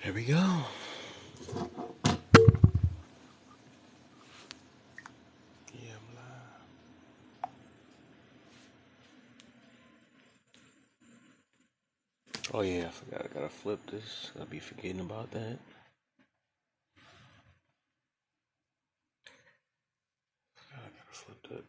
There we go. Yeah, I'm live. Oh yeah, I forgot. I gotta flip this. I'll be forgetting about that. I gotta flip that.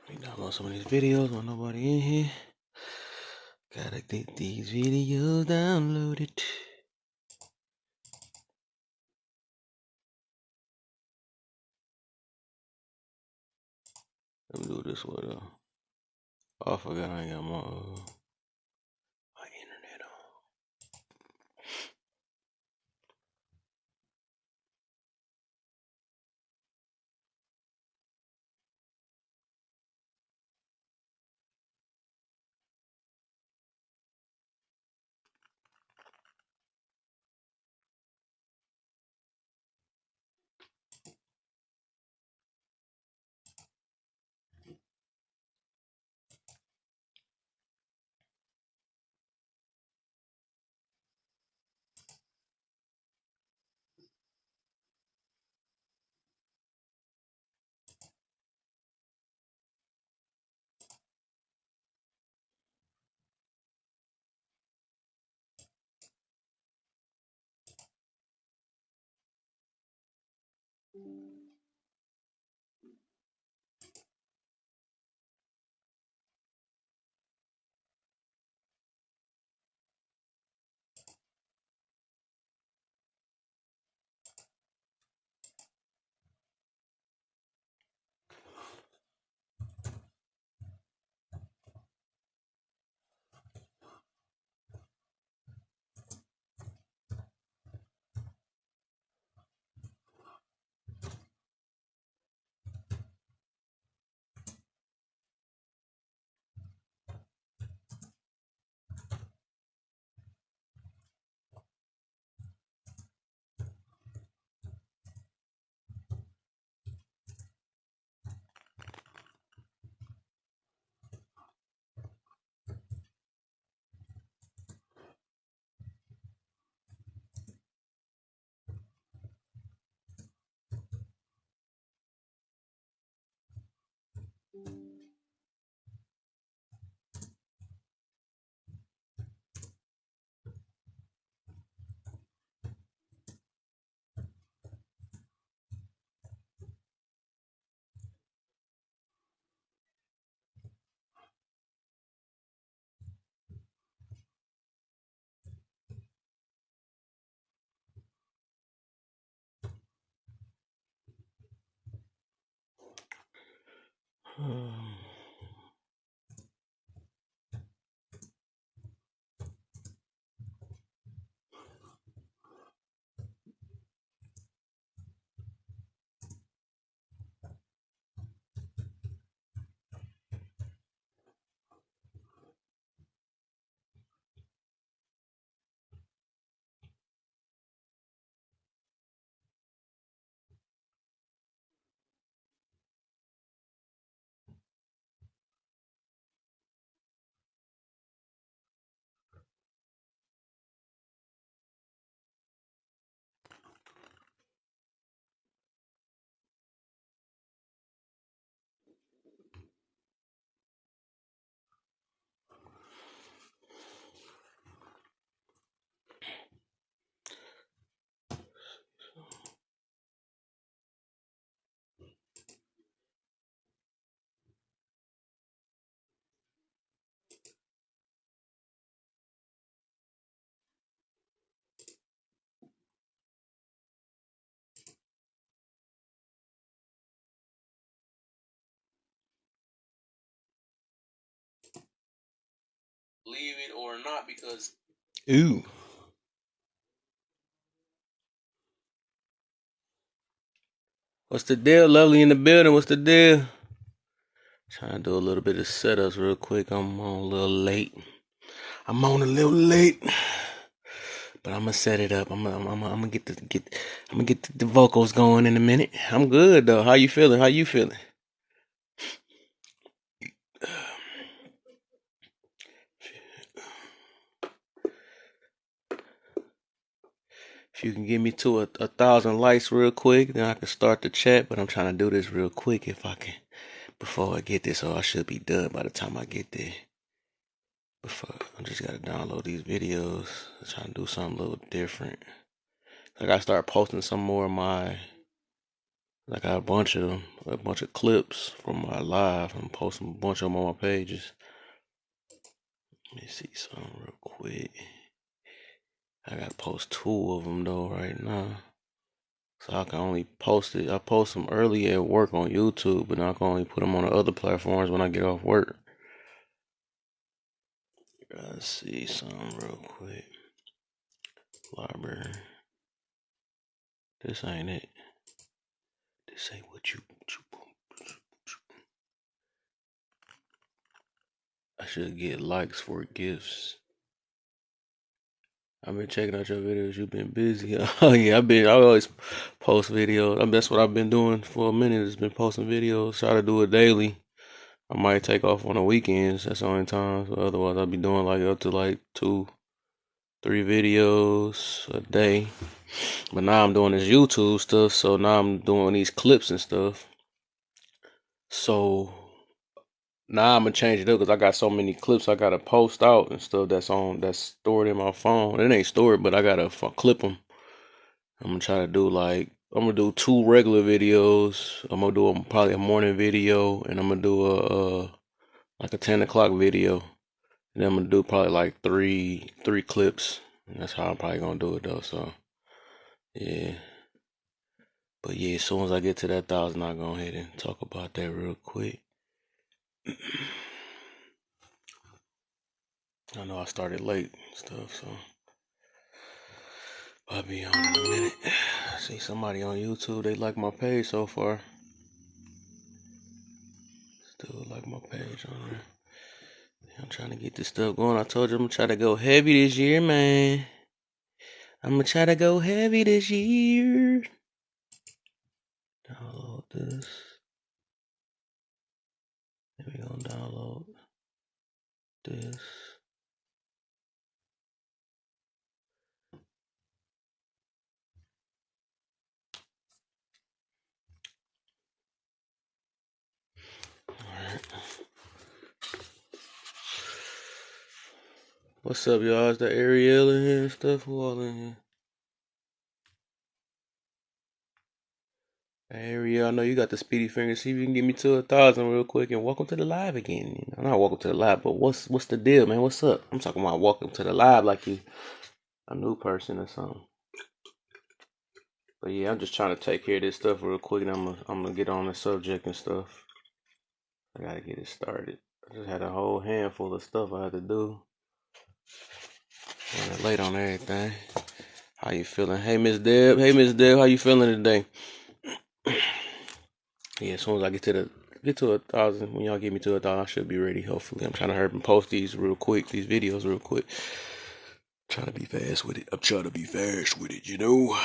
We download some of these videos when nobody in here. Gotta get these videos downloaded. Let me do this one. Oh, I forgot I ain't got my internet on. leave it or not because. Ooh. What's the deal? Lovely in the building. What's the deal? Trying to do a little bit of setups real quick. I'm on a little late. But I'm gonna set it up. I'm gonna get the vocals going in a minute. I'm good though. How you feeling? How you feeling? If you can get me to a 1,000 likes real quick, then I can start the chat. But I'm trying to do this real quick if I can before I get there. So I should be done by the time I get there. Before I just gotta download these videos. I'm trying to do something a little different. I gotta start posting some more of my. I got a bunch of clips from my live. I'm posting a bunch of them on my pages. Let me see something real quick. I gotta post 2 of them though right now. So I can only post it. I post them early at work on YouTube, but I can only put them on the other platforms when I get off work. Let's see something real quick. Library. This ain't it. This ain't what you. I should get likes for gifts. I've been checking out your videos. You've been busy. Oh yeah, I always post videos. That's what I've been doing for a minute. Is been posting videos. Try to do it daily. I might take off on the weekends. That's the only time. So otherwise, I'll be doing like up to like 2, 3 videos a day. But now I'm doing this YouTube stuff. So now I'm doing these clips and stuff. So now I'm gonna change it up because I got so many clips I gotta post out and stuff that's stored in my phone. It ain't stored, but I gotta clip them. I'm gonna try to do I'm gonna do 2 regular videos. I'm gonna do probably a morning video, and I'm gonna do like a 10 o'clock video. And then I'm gonna do probably like three clips. And that's how I'm probably gonna do it though. So yeah. But yeah, as soon as I get to that 1,000, I'll go ahead and talk about that real quick. I know I started late and stuff, so I'll be on in a minute. See somebody on YouTube, they like my page so far. Still like my page on there. I'm trying to get this stuff going. I told you I'm gonna try to go heavy this year, man. I'm gonna try to go heavy this year. Download this. Then we gonna download this. Alright. What's up, y'all? Is that Ariel in here and stuff? Who all in here? Hey, Ariel, I know you got the speedy finger. See if you can get me to 1,000 real quick. And welcome to the live again. You know, not welcome to the live, but what's the deal, man? What's up? I'm talking about welcome to the live like you a new person or something. But yeah, I'm just trying to take care of this stuff real quick, and I'm gonna get on the subject and stuff. I gotta get it started. I just had a whole handful of stuff I had to do. Running late on everything. How you feeling? Hey, Miss Deb. Hey, Miss Deb. How you feeling today? Yeah, as soon as I get to 1,000, when y'all get me to 1,000, I should be ready. Hopefully, I'm trying to hurry and post these videos real quick. Trying to be fast with it. I'm trying to be fast with it, you know.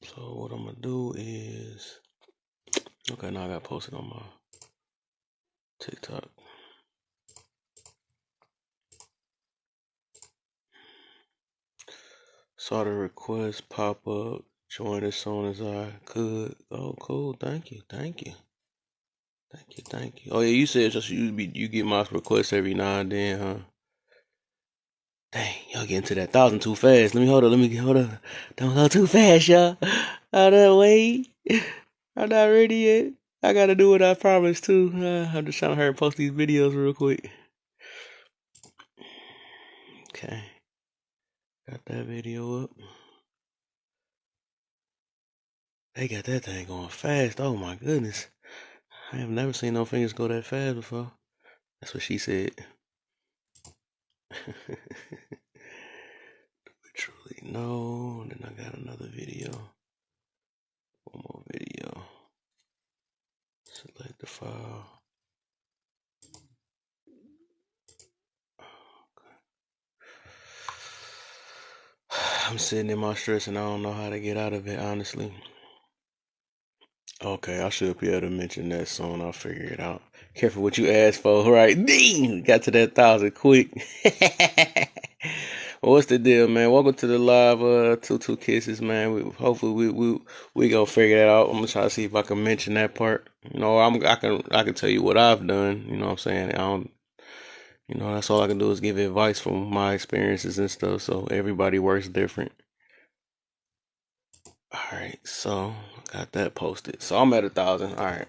So what I'm gonna do is, okay, now I gotta post it on my TikTok. Saw the request pop up. Join as soon as I could. Oh, cool. Thank you. Oh yeah, you said just you get my requests every now and then, huh? Dang, y'all getting to that 1,000 too fast. Hold up. Don't go too fast, y'all. Hold up, wait. I'm not ready yet. I gotta do what I promised too. I'm just trying to hurry and post these videos real quick. Okay. Got that video up. They got that thing going fast. Oh my goodness. I have never seen no fingers go that fast before. That's what she said. Truly no. Then I got another video. One more video. Select the file. I'm sitting in my stress and I don't know how to get out of it, honestly. Okay, I should be able to mention that soon. I'll figure it out. Careful what you ask for, right? Ding! Got to that 1,000 quick. Well, what's the deal, man? Welcome to the live 22 Kisses, man. Hopefully we gonna figure that out. I'm gonna try to see if I can mention that part. You know, I can tell you what I've done. You know what I'm saying? I don't. You know, that's all I can do is give advice from my experiences and stuff. So everybody works different. All right, so got that posted. So I'm at 1,000. All right.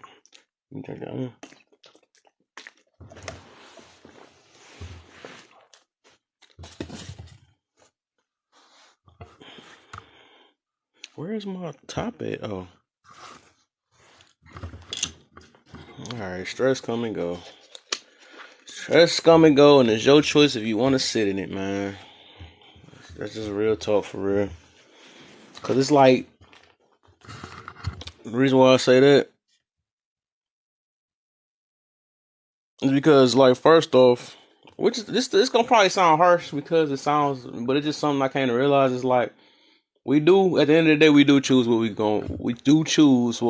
Where's my top at? Oh. All right, stress come and go. Stress come and go, and it's your choice if you want to sit in it, man. That's just real talk for real. Cause it's like the reason why I say that is because, like, first off, which is this gonna probably sound harsh because it sounds, but it's just something I came to realize is like we do at the end of the day we do choose what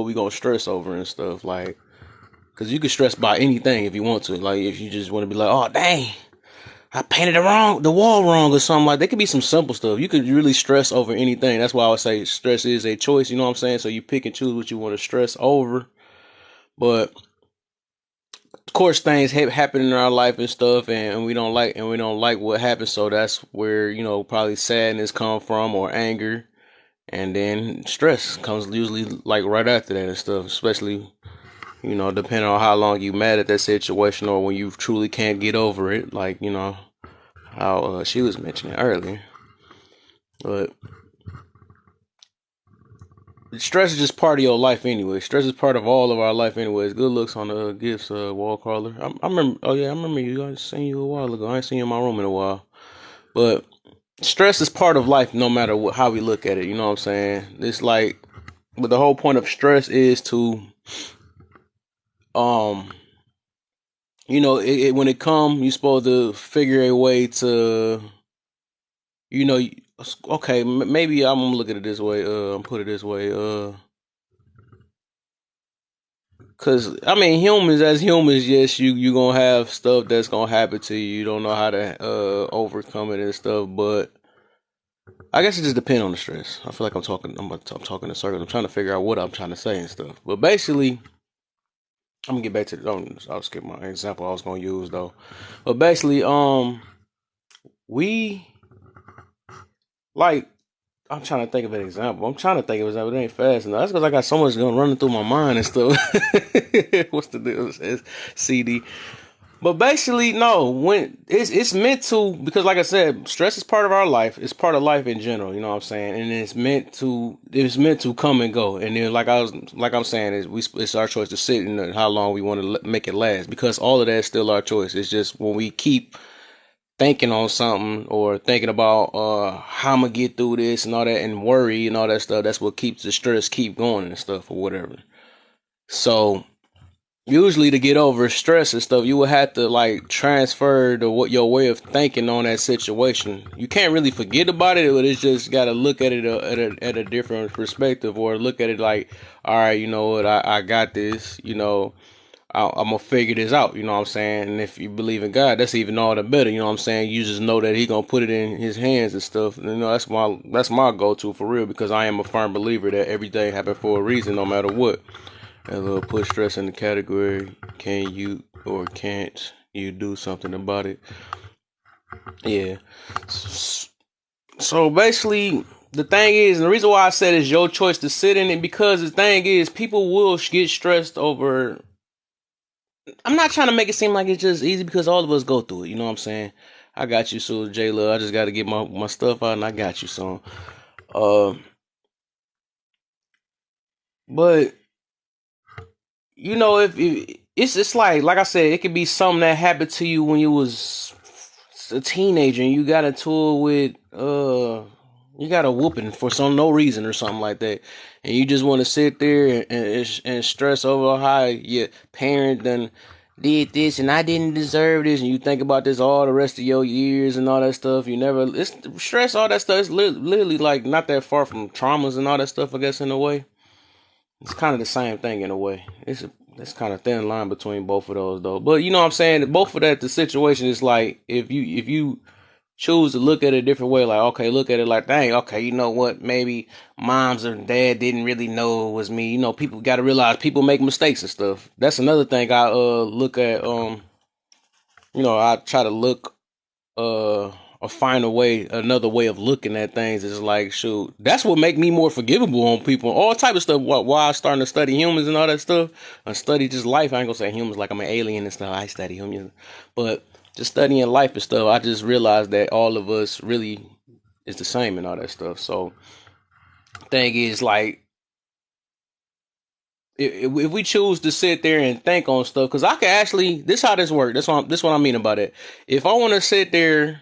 we gonna stress over and stuff, like, cause you can stress about anything if you want to, like if you just want to be like, oh dang, I painted the wall wrong or something, like, there could be some simple stuff. You could really stress over anything. That's why I would say stress is a choice, you know what I'm saying? So you pick and choose what you want to stress over. But of course things happen in our life and stuff, and we don't like what happens, so that's where, you know, probably sadness come from, or anger, and then stress comes usually like right after that and stuff, especially, you know, depending on how long you mad at that situation or when you truly can't get over it, like, you know, how she was mentioning earlier. But stress is just part of your life anyway. Stress is part of all of our life anyways. Good looks on the gifts, wall crawler. I remember. Oh yeah, I remember you. I seen you a while ago. I ain't seen you in my room in a while. But stress is part of life, no matter how we look at it. You know what I'm saying? It's like, but the whole point of stress is to, um, you know, when it come, you're supposed to figure a way to, you know, okay, maybe I'm gonna look at it this way. I'm put it this way. Cause I mean, humans, yes, you gonna have stuff that's gonna happen to you. You don't know how to overcome it and stuff, but I guess it just depends on the stress. I feel like I'm talking in circles. I'm trying to figure out what I'm trying to say and stuff. But basically, I'm gonna get back to I'll skip my example I was gonna use though. But basically, we like, I'm trying to think of an example. I'm trying to think of an example. It ain't fast enough. That's because I got so much going running through my mind and stuff. What's the deal? It's CD. But basically, no. When it's meant to, because like I said, stress is part of our life. It's part of life in general. You know what I'm saying? And it's meant to come and go. And then, like I'm saying, it's our choice to sit and how long we want to make it last. Because all of that is still our choice. It's just when we keep thinking on something or thinking about how I'm gonna get through this and all that, and worry and all that stuff, that's what keeps the stress keep going and stuff or whatever. So usually to get over stress and stuff, you would have to like transfer your way of thinking on that situation. You can't really forget about it, but it's just got to look at it at a different perspective, or look at it like, all right, you know what, I got this, you know, I'm gonna figure this out, you know what I'm saying? And if you believe in God, that's even all the better, you know what I'm saying? You just know that He gonna put it in His hands and stuff. And, you know, that's my go-to for real, because I am a firm believer that everything happened for a reason, no matter what. And we'll put stress in the category, can you or can't you do something about it? Yeah. So basically, the thing is, and the reason why I said it's your choice to sit in it, because the thing is, people will get stressed over. I'm not trying to make it seem like it's just easy, because all of us go through it. You know what I'm saying? I got you, so J Love. I just got to get my stuff out, and I got you, so. But you know, if it's like I said, it could be something that happened to you when you was a teenager and you got into it with you got a whooping for some no reason or something like that, and you just want to sit there and stress over how your parent done did this and I didn't deserve this, and you think about this all the rest of your years and all that stuff. You never it's stress, all that stuff. It's literally like not that far from traumas and all that stuff, I guess, in a way. It's kind of the same thing in a way. It's kind of thin line between both of those though. But you know what I'm saying? Both of that, the situation is like if you choose to look at it a different way, like okay, look at it like, dang, okay, you know what? Maybe moms or dad didn't really know it was me. You know, people got to realize people make mistakes and stuff. That's another thing I look at. You know, I try to look or find a way, another way of looking at things. Is like, shoot, that's what make me more forgivable on people, all type of stuff. Why I starting to study humans and all that stuff, and study just life. I ain't gonna say humans like I'm an alien and stuff. I study humans, but just studying life and stuff. I just realized that all of us really is the same and all that stuff. So, thing is, like, if we choose to sit there and think on stuff, because I can actually, this how this works. This what I mean about it. If I want to sit there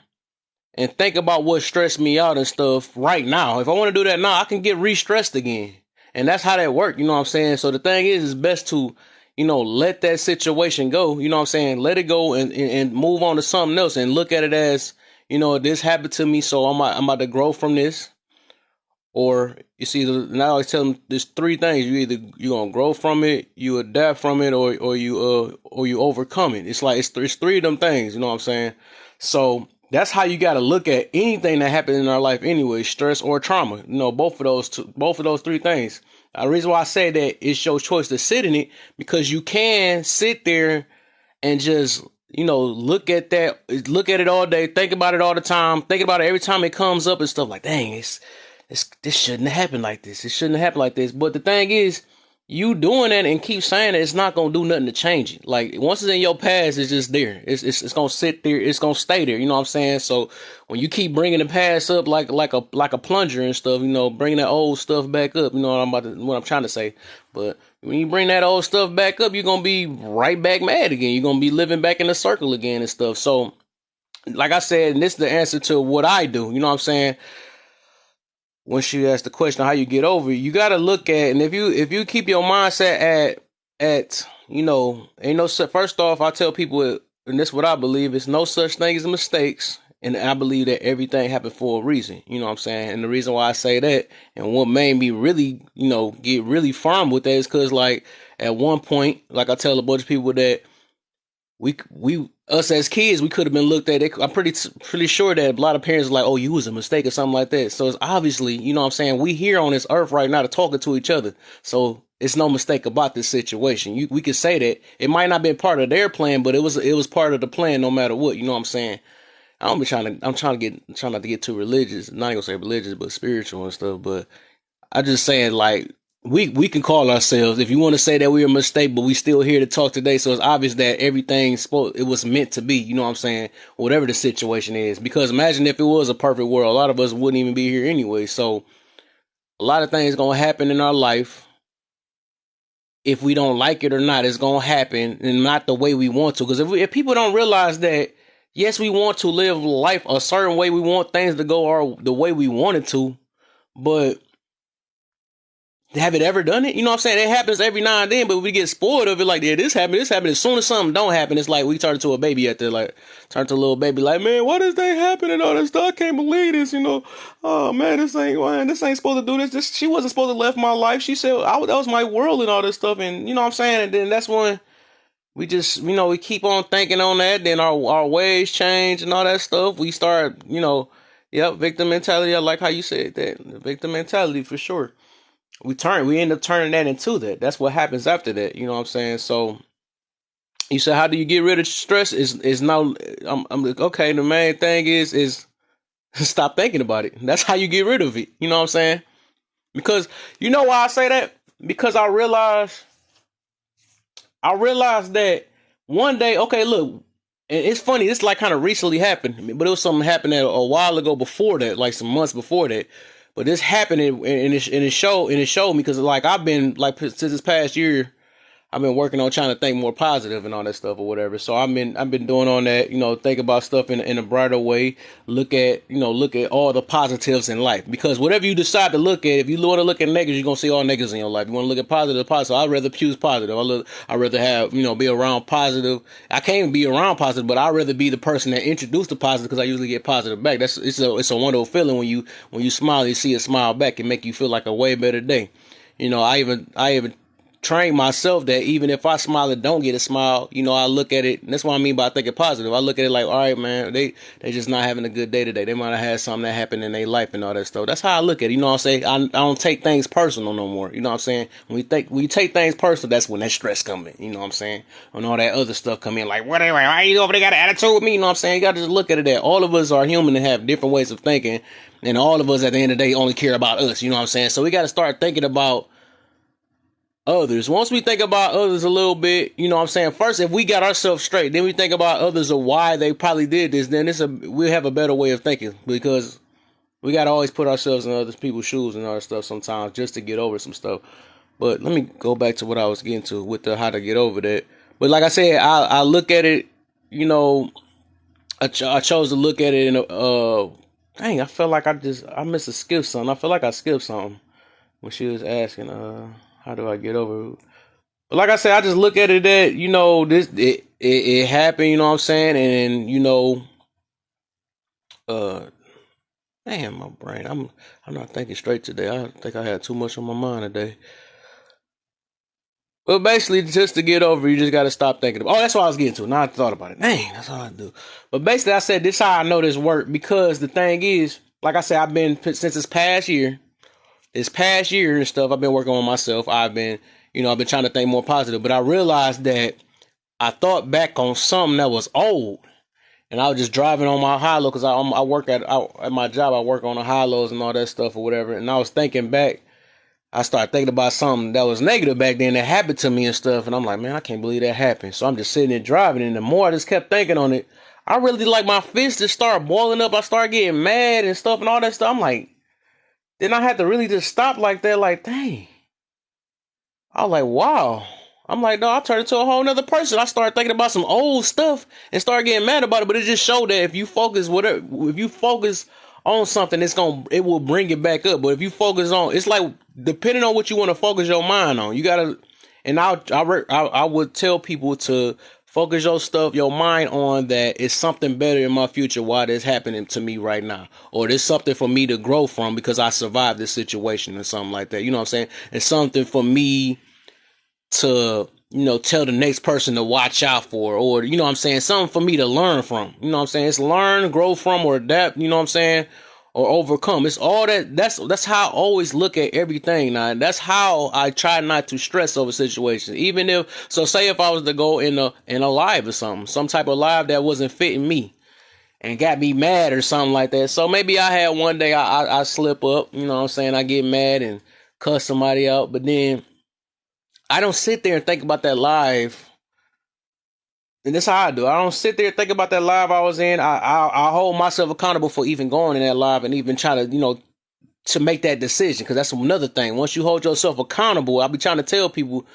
and think about what stressed me out and stuff right now. If I want to do that now, I can get re-stressed again. And that's how that works, you know what I'm saying? So the thing is, it's best to, you know, let that situation go, you know what I'm saying? Let it go and move on to something else and look at it as, you know, this happened to me, so I'm about to grow from this. Or you see, now I always tell them there's three things. You're gonna grow from it, you adapt from it, or you overcome it. It's like it's three of them things, you know what I'm saying? So that's how you got to look at anything that happened in our life anyway, stress or trauma. You know, both of those three things. The reason why I say that it's your choice to sit in it, because you can sit there and just, you know, look at it all day, think about it all the time, think about it every time it comes up and stuff like, dang, this shouldn't have happened like this. It shouldn't have happened like this. But the thing is, you doing that and keep saying it, it's not gonna do nothing to change it. Like once it's in your past, it's just there. It's gonna sit there. It's gonna stay there. You know what I'm saying? So when you keep bringing the past up like a plunger and stuff, you know, bringing that old stuff back up. You know what I'm trying to say. But when you bring that old stuff back up, you're gonna be right back mad again. You're gonna be living back in the circle again and stuff. So, like I said, and this is the answer to what I do. You know what I'm saying? When she asked the question how you get over it, you got to look at, and if you keep your mindset at you know, ain't no first off, I tell people, and this is what I believe, it's no such thing as mistakes, and I believe that everything happened for a reason. You know what I'm saying? And the reason why I say that, and what made me really, you know, get really firm with that is because, like, at one point, like I tell a bunch of people that we us as kids, we could have been looked at. I'm pretty sure that a lot of parents are like, "Oh, you was a mistake" or something like that. So it's obviously, you know what I'm saying, we here on this earth right now to talking to each other. So it's no mistake about this situation. We could say that it might not have been part of their plan, but it was part of the plan no matter what. You know what I'm saying? I'm trying not to get too religious. Not gonna say religious, but spiritual and stuff. But I just saying, like, we can call ourselves, if you want to say that we're a mistake, but we still here to talk today. So it's obvious that it was meant to be. You know what I'm saying? Whatever the situation is, because imagine if it was a perfect world, a lot of us wouldn't even be here anyway. So a lot of things gonna happen in our life. If we don't like it or not, it's gonna happen, and not the way we want to. Because if people don't realize that, yes, we want to live life a certain way, we want things to go the way we want it to, but have it ever done it? You know what I'm saying? It happens every now and then, but we get spoiled of it. Like, yeah, this happened. As soon as something don't happen, it's like we turn into a baby at the, like, turn to a little baby. Like, man, what is that happening? All this stuff. I can't believe this. You know, oh man, this ain't supposed to do this. She wasn't supposed to left my life. She said that was my world and all this stuff. And you know what I'm saying? And then that's when we just, you know, we keep on thinking on that. Then our ways change and all that stuff. We start, you know, yep, victim mentality. I like how you said that. Victim mentality for sure. We end up turning that into that. That's what happens after that. You know what I'm saying? So you said, how do you get rid of stress? Is now, I'm like, okay, the main thing is stop thinking about it. That's how you get rid of it. You know what I'm saying? Because you know why I say that? Because I realized that one day, okay, look, and it's funny, this like kind of recently happened, but it was something happened a while ago before that, like some months before that. But this happened and it showed me because like I've been like since this past year. I've been working on trying to think more positive and all that stuff or whatever. So I've been doing on that, think about stuff in a brighter way. Look at all the positives in life, because whatever you decide to look at, if you want to look at negatives, you're gonna see all negatives in your life. You want to look at positive. So I'd rather choose positive. I'd rather have be around positive. I can't be around positive, but I'd rather be the person that introduced the positive, because I usually get positive back. It's a wonderful feeling when you smile, you see a smile back, and make you feel like a way better day. I even train myself that even if I smile and don't get a smile, I look at it, and that's what I mean by thinking positive. I look at it like, all right, man, they just not having a good day today. They might have had something that happened in their life and all that stuff. That's how I look at it. You know what I'm saying? I don't take things personal no more. You know what I'm saying? When you take things personal, that's when that stress come in. You know what I'm saying? When all that other stuff come in, like, why you over there got an attitude with me? You know what I'm saying? You got to just look at it that all of us are human and have different ways of thinking, and all of us at the end of the day only care about us. You know what I'm saying? So we got to start thinking about others. Once we think about others a little bit, you know what I'm saying? First, if we got ourselves straight, then we think about others of why they probably did this, then we'll have a better way of thinking, because we got to always put ourselves in other people's shoes and all that stuff sometimes just to get over some stuff. But let me go back to what I was getting to with the how to get over that. But like I said, I look at it, I chose to look at it in dang, I felt like I missed a skip something. I feel like I skipped something when she was asking, how do I get over it? But like I said, I just look at it that, it happened, you know what I'm saying? And damn, my brain. I'm not thinking straight today. I think I had too much on my mind today. But basically, just to get over, you just got to stop thinking about. Oh, that's what I was getting to. Now I thought about it. Dang, that's all I do. But basically, I said this is how I know this worked, because the thing is, like I said, I've been since this past year and stuff. I've been working on myself. I've been trying to think more positive. But I realized that I thought back on something that was old, and I was just driving on my high low, because I work at my job. I work on the high lows and all that stuff or whatever. And I was thinking back. I started thinking about something that was negative back then that happened to me and stuff. And I'm like, man, I can't believe that happened. So I'm just sitting there driving. And the more I just kept thinking on it, I really like my fists just started boiling up. I started getting mad and stuff and all that stuff. I'm like, then I had to really just stop like that. Like, dang. I was like, wow. I'm like, no, I turned into a whole nother person. I started thinking about some old stuff and started getting mad about it. But it just showed that if you focus on something, it will bring it back up. But if you focus on, it's like, depending on what you want to focus your mind on, you gotta. And I would tell people to focus your mind on that it's something better in my future. Why this happening to me right now, or there's something for me to grow from because I survived this situation or something like that. You know what I'm saying? It's something for me to tell the next person to watch out for, or you know what I'm saying, something for me to learn from. You know what I'm saying? It's learn, grow from, or adapt. You know what I'm saying? Or overcome. It's all that. That's how I always look at everything now. And that's how I try not to stress over situations. Even if, so say if I was to go in a live or something, some type of live that wasn't fitting me and got me mad or something like that. So maybe I had one day I slip up, you know what I'm saying? I get mad and cuss somebody out, but then I don't sit there and think about that live. And that's how I do. I don't sit there and think about that live I was in. I hold myself accountable for even going in that live and even trying to, to make that decision. Because that's another thing. Once you hold yourself accountable, I'll be trying to tell people,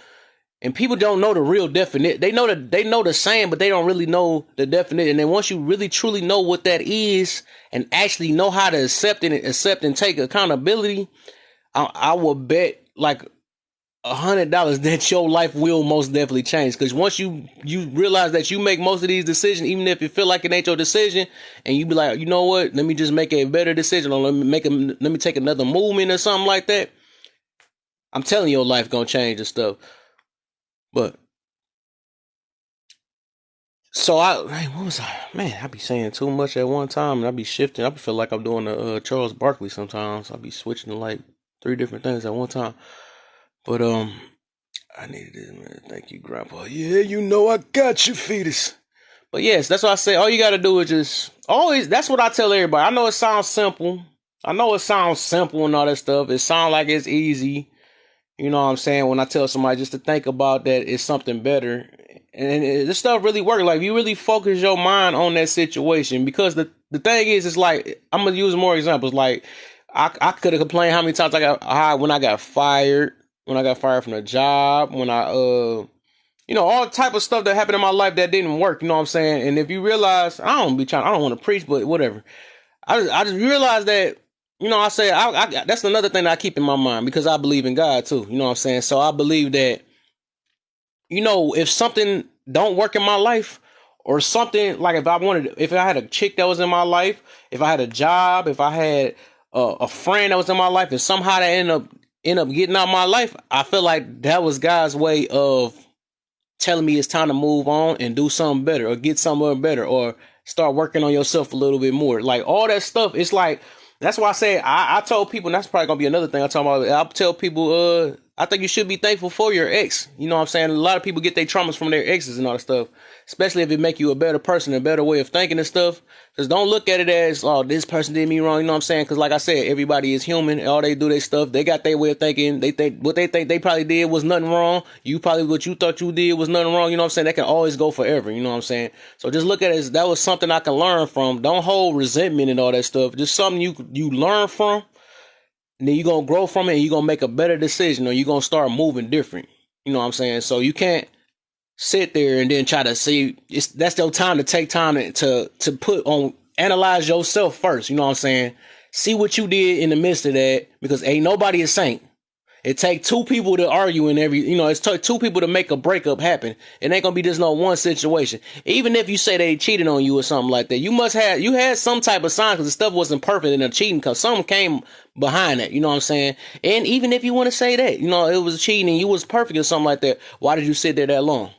and people don't know the real definition. They know the saying, but they don't really know the definition. And then once you really truly know what that is and actually know how to accept and take accountability, I will bet like $100 that your life will most definitely change. Because once you realize that you make most of these decisions, even if you feel like it ain't your decision, and you be like, you know what, let me just make a better decision, or let me take another movement or something like that. I'm telling you, your life gonna change and stuff. But so what was I? Man, I be saying too much at one time, and I be shifting. I feel like I'm doing a Charles Barkley sometimes. I be switching to like 3 different things at one time. But I needed it, man. Thank you, Grandpa. Yeah, I got you, fetus. But yes, that's what I say. All you gotta do is just always. That's what I tell everybody. I know it sounds simple. and all that stuff. It sounds like it's easy. You know what I'm saying? When I tell somebody just to think about that, it's something better. And this stuff really works. Like, you really focus your mind on that situation. Because the thing is, it's like, I'm going to use more examples. Like, I could have complained how many times I got high when I got fired, from the job, when all type of stuff that happened in my life that didn't work. You know what I'm saying? And if you realize, I don't want to preach, but whatever. I just realized that, that's another thing that I keep in my mind because I believe in God too. You know what I'm saying? So I believe that, if something don't work in my life or something, like if I had a chick that was in my life, if I had a job, if I had a friend that was in my life and somehow that end up getting out of my life, I feel like that was God's way of telling me it's time to move on and do something better or get somewhere better or start working on yourself a little bit more. Like all that stuff, it's like, that's why I say I told people, and that's probably gonna be another thing I talk about. I'll tell people, I think you should be thankful for your ex. You know what I'm saying? A lot of people get their traumas from their exes and all that stuff, especially if it make you a better person, a better way of thinking and stuff. Because don't look at it as, oh, this person did me wrong. You know what I'm saying? Because like I said, everybody is human. All they do their stuff. They got their way of thinking. They think what they think they probably did was nothing wrong. You probably what you thought you did was nothing wrong. You know what I'm saying? That can always go forever. You know what I'm saying? So just look at it as that was something I can learn from. Don't hold resentment and all that stuff. Just something you learn from. And then you're going to grow from it and you're going to make a better decision or you're going to start moving different. You know what I'm saying? So you can't sit there and then try to see, that's your time to take time to put on, analyze yourself first. You know what I'm saying? See what you did in the midst of that because ain't nobody a saint. It take two people to argue in it's two people to make a breakup happen. It ain't gonna be just no one situation. Even if you say they cheated on you or something like that, you had some type of sign because the stuff wasn't perfect in the cheating because something came behind that. You know what I'm saying? And even if you want to say that, it was cheating and you was perfect or something like that, why did you sit there that long?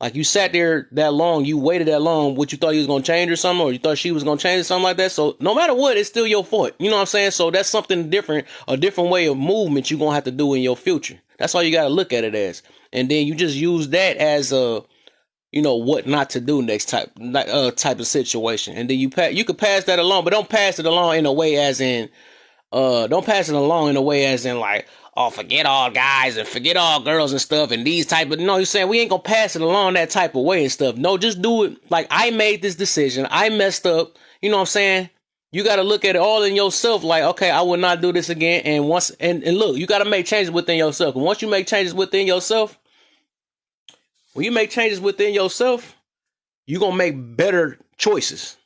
Like you sat there that long, you waited that long, what you thought he was going to change or something, or you thought she was going to change or something like that. So no matter what, it's still your fault. You know what I'm saying? So that's something different, a different way of movement you're going to have to do in your future. That's all you got to look at it as. And then you just use that as what not to do next type of situation. And then you could pass that along, but don't pass it along in a way as in, like, oh, forget all guys and forget all girls and stuff and these type of, you're saying we ain't gonna pass it along that type of way and stuff. No, just do it like I made this decision. I messed up. You know what I'm saying? You got to look at it all in yourself. Like, okay, I will not do this again. And look, you got to make changes within yourself. And once you make changes within yourself, you're going to make better choices.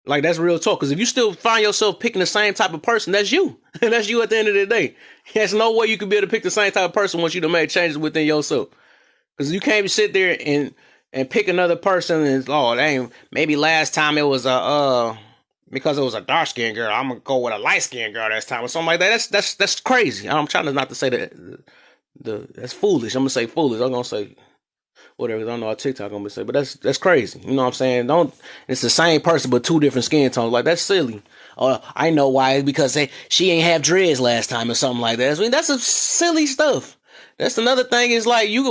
Like, that's real talk. Because if you still find yourself picking the same type of person, that's you. And that's you at the end of the day. There's no way you could be able to pick the same type of person once you done made changes within yourself. Because you can't sit there and pick another person and, dang, maybe last time it was because it was a dark-skinned girl, I'm going to go with a light-skinned girl this time or something like that. That's crazy. I'm trying not to say that. That's foolish. I'm going to say foolish. I'm going to say whatever. I don't know how TikTok gonna say, but that's crazy. You know what I'm saying? It's the same person but two different skin tones. Like, that's silly. I know why. It's because she ain't have dreads last time or something like that. I mean, that's some silly stuff. That's another thing. Is like you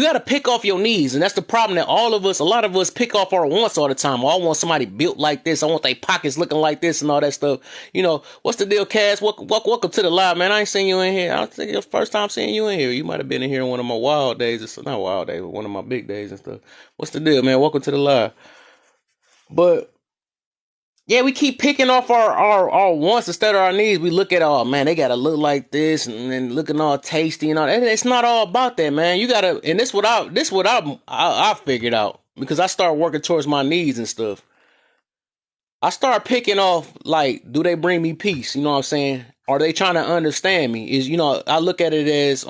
got to pick off your needs, and that's the problem that a lot of us pick off our wants all the time. Oh, I want somebody built like this. I want their pockets looking like this and all that stuff. What's the deal, Cass? Welcome to the live, man. I ain't seen you in here. I think it's the first time seeing you in here. You might have been in here one of my wild days. It's not wild day, but one of my big days and stuff. What's the deal, man? Welcome to the live. But yeah, we keep picking off our wants instead of our needs. We look at, oh man, they gotta look like this and then looking all tasty and all that. It's not all about that, man. You gotta, and this what I figured out because I started working towards my needs and stuff. I start picking off, like, do they bring me peace? You know what I'm saying? Are they trying to understand me? I look at it as,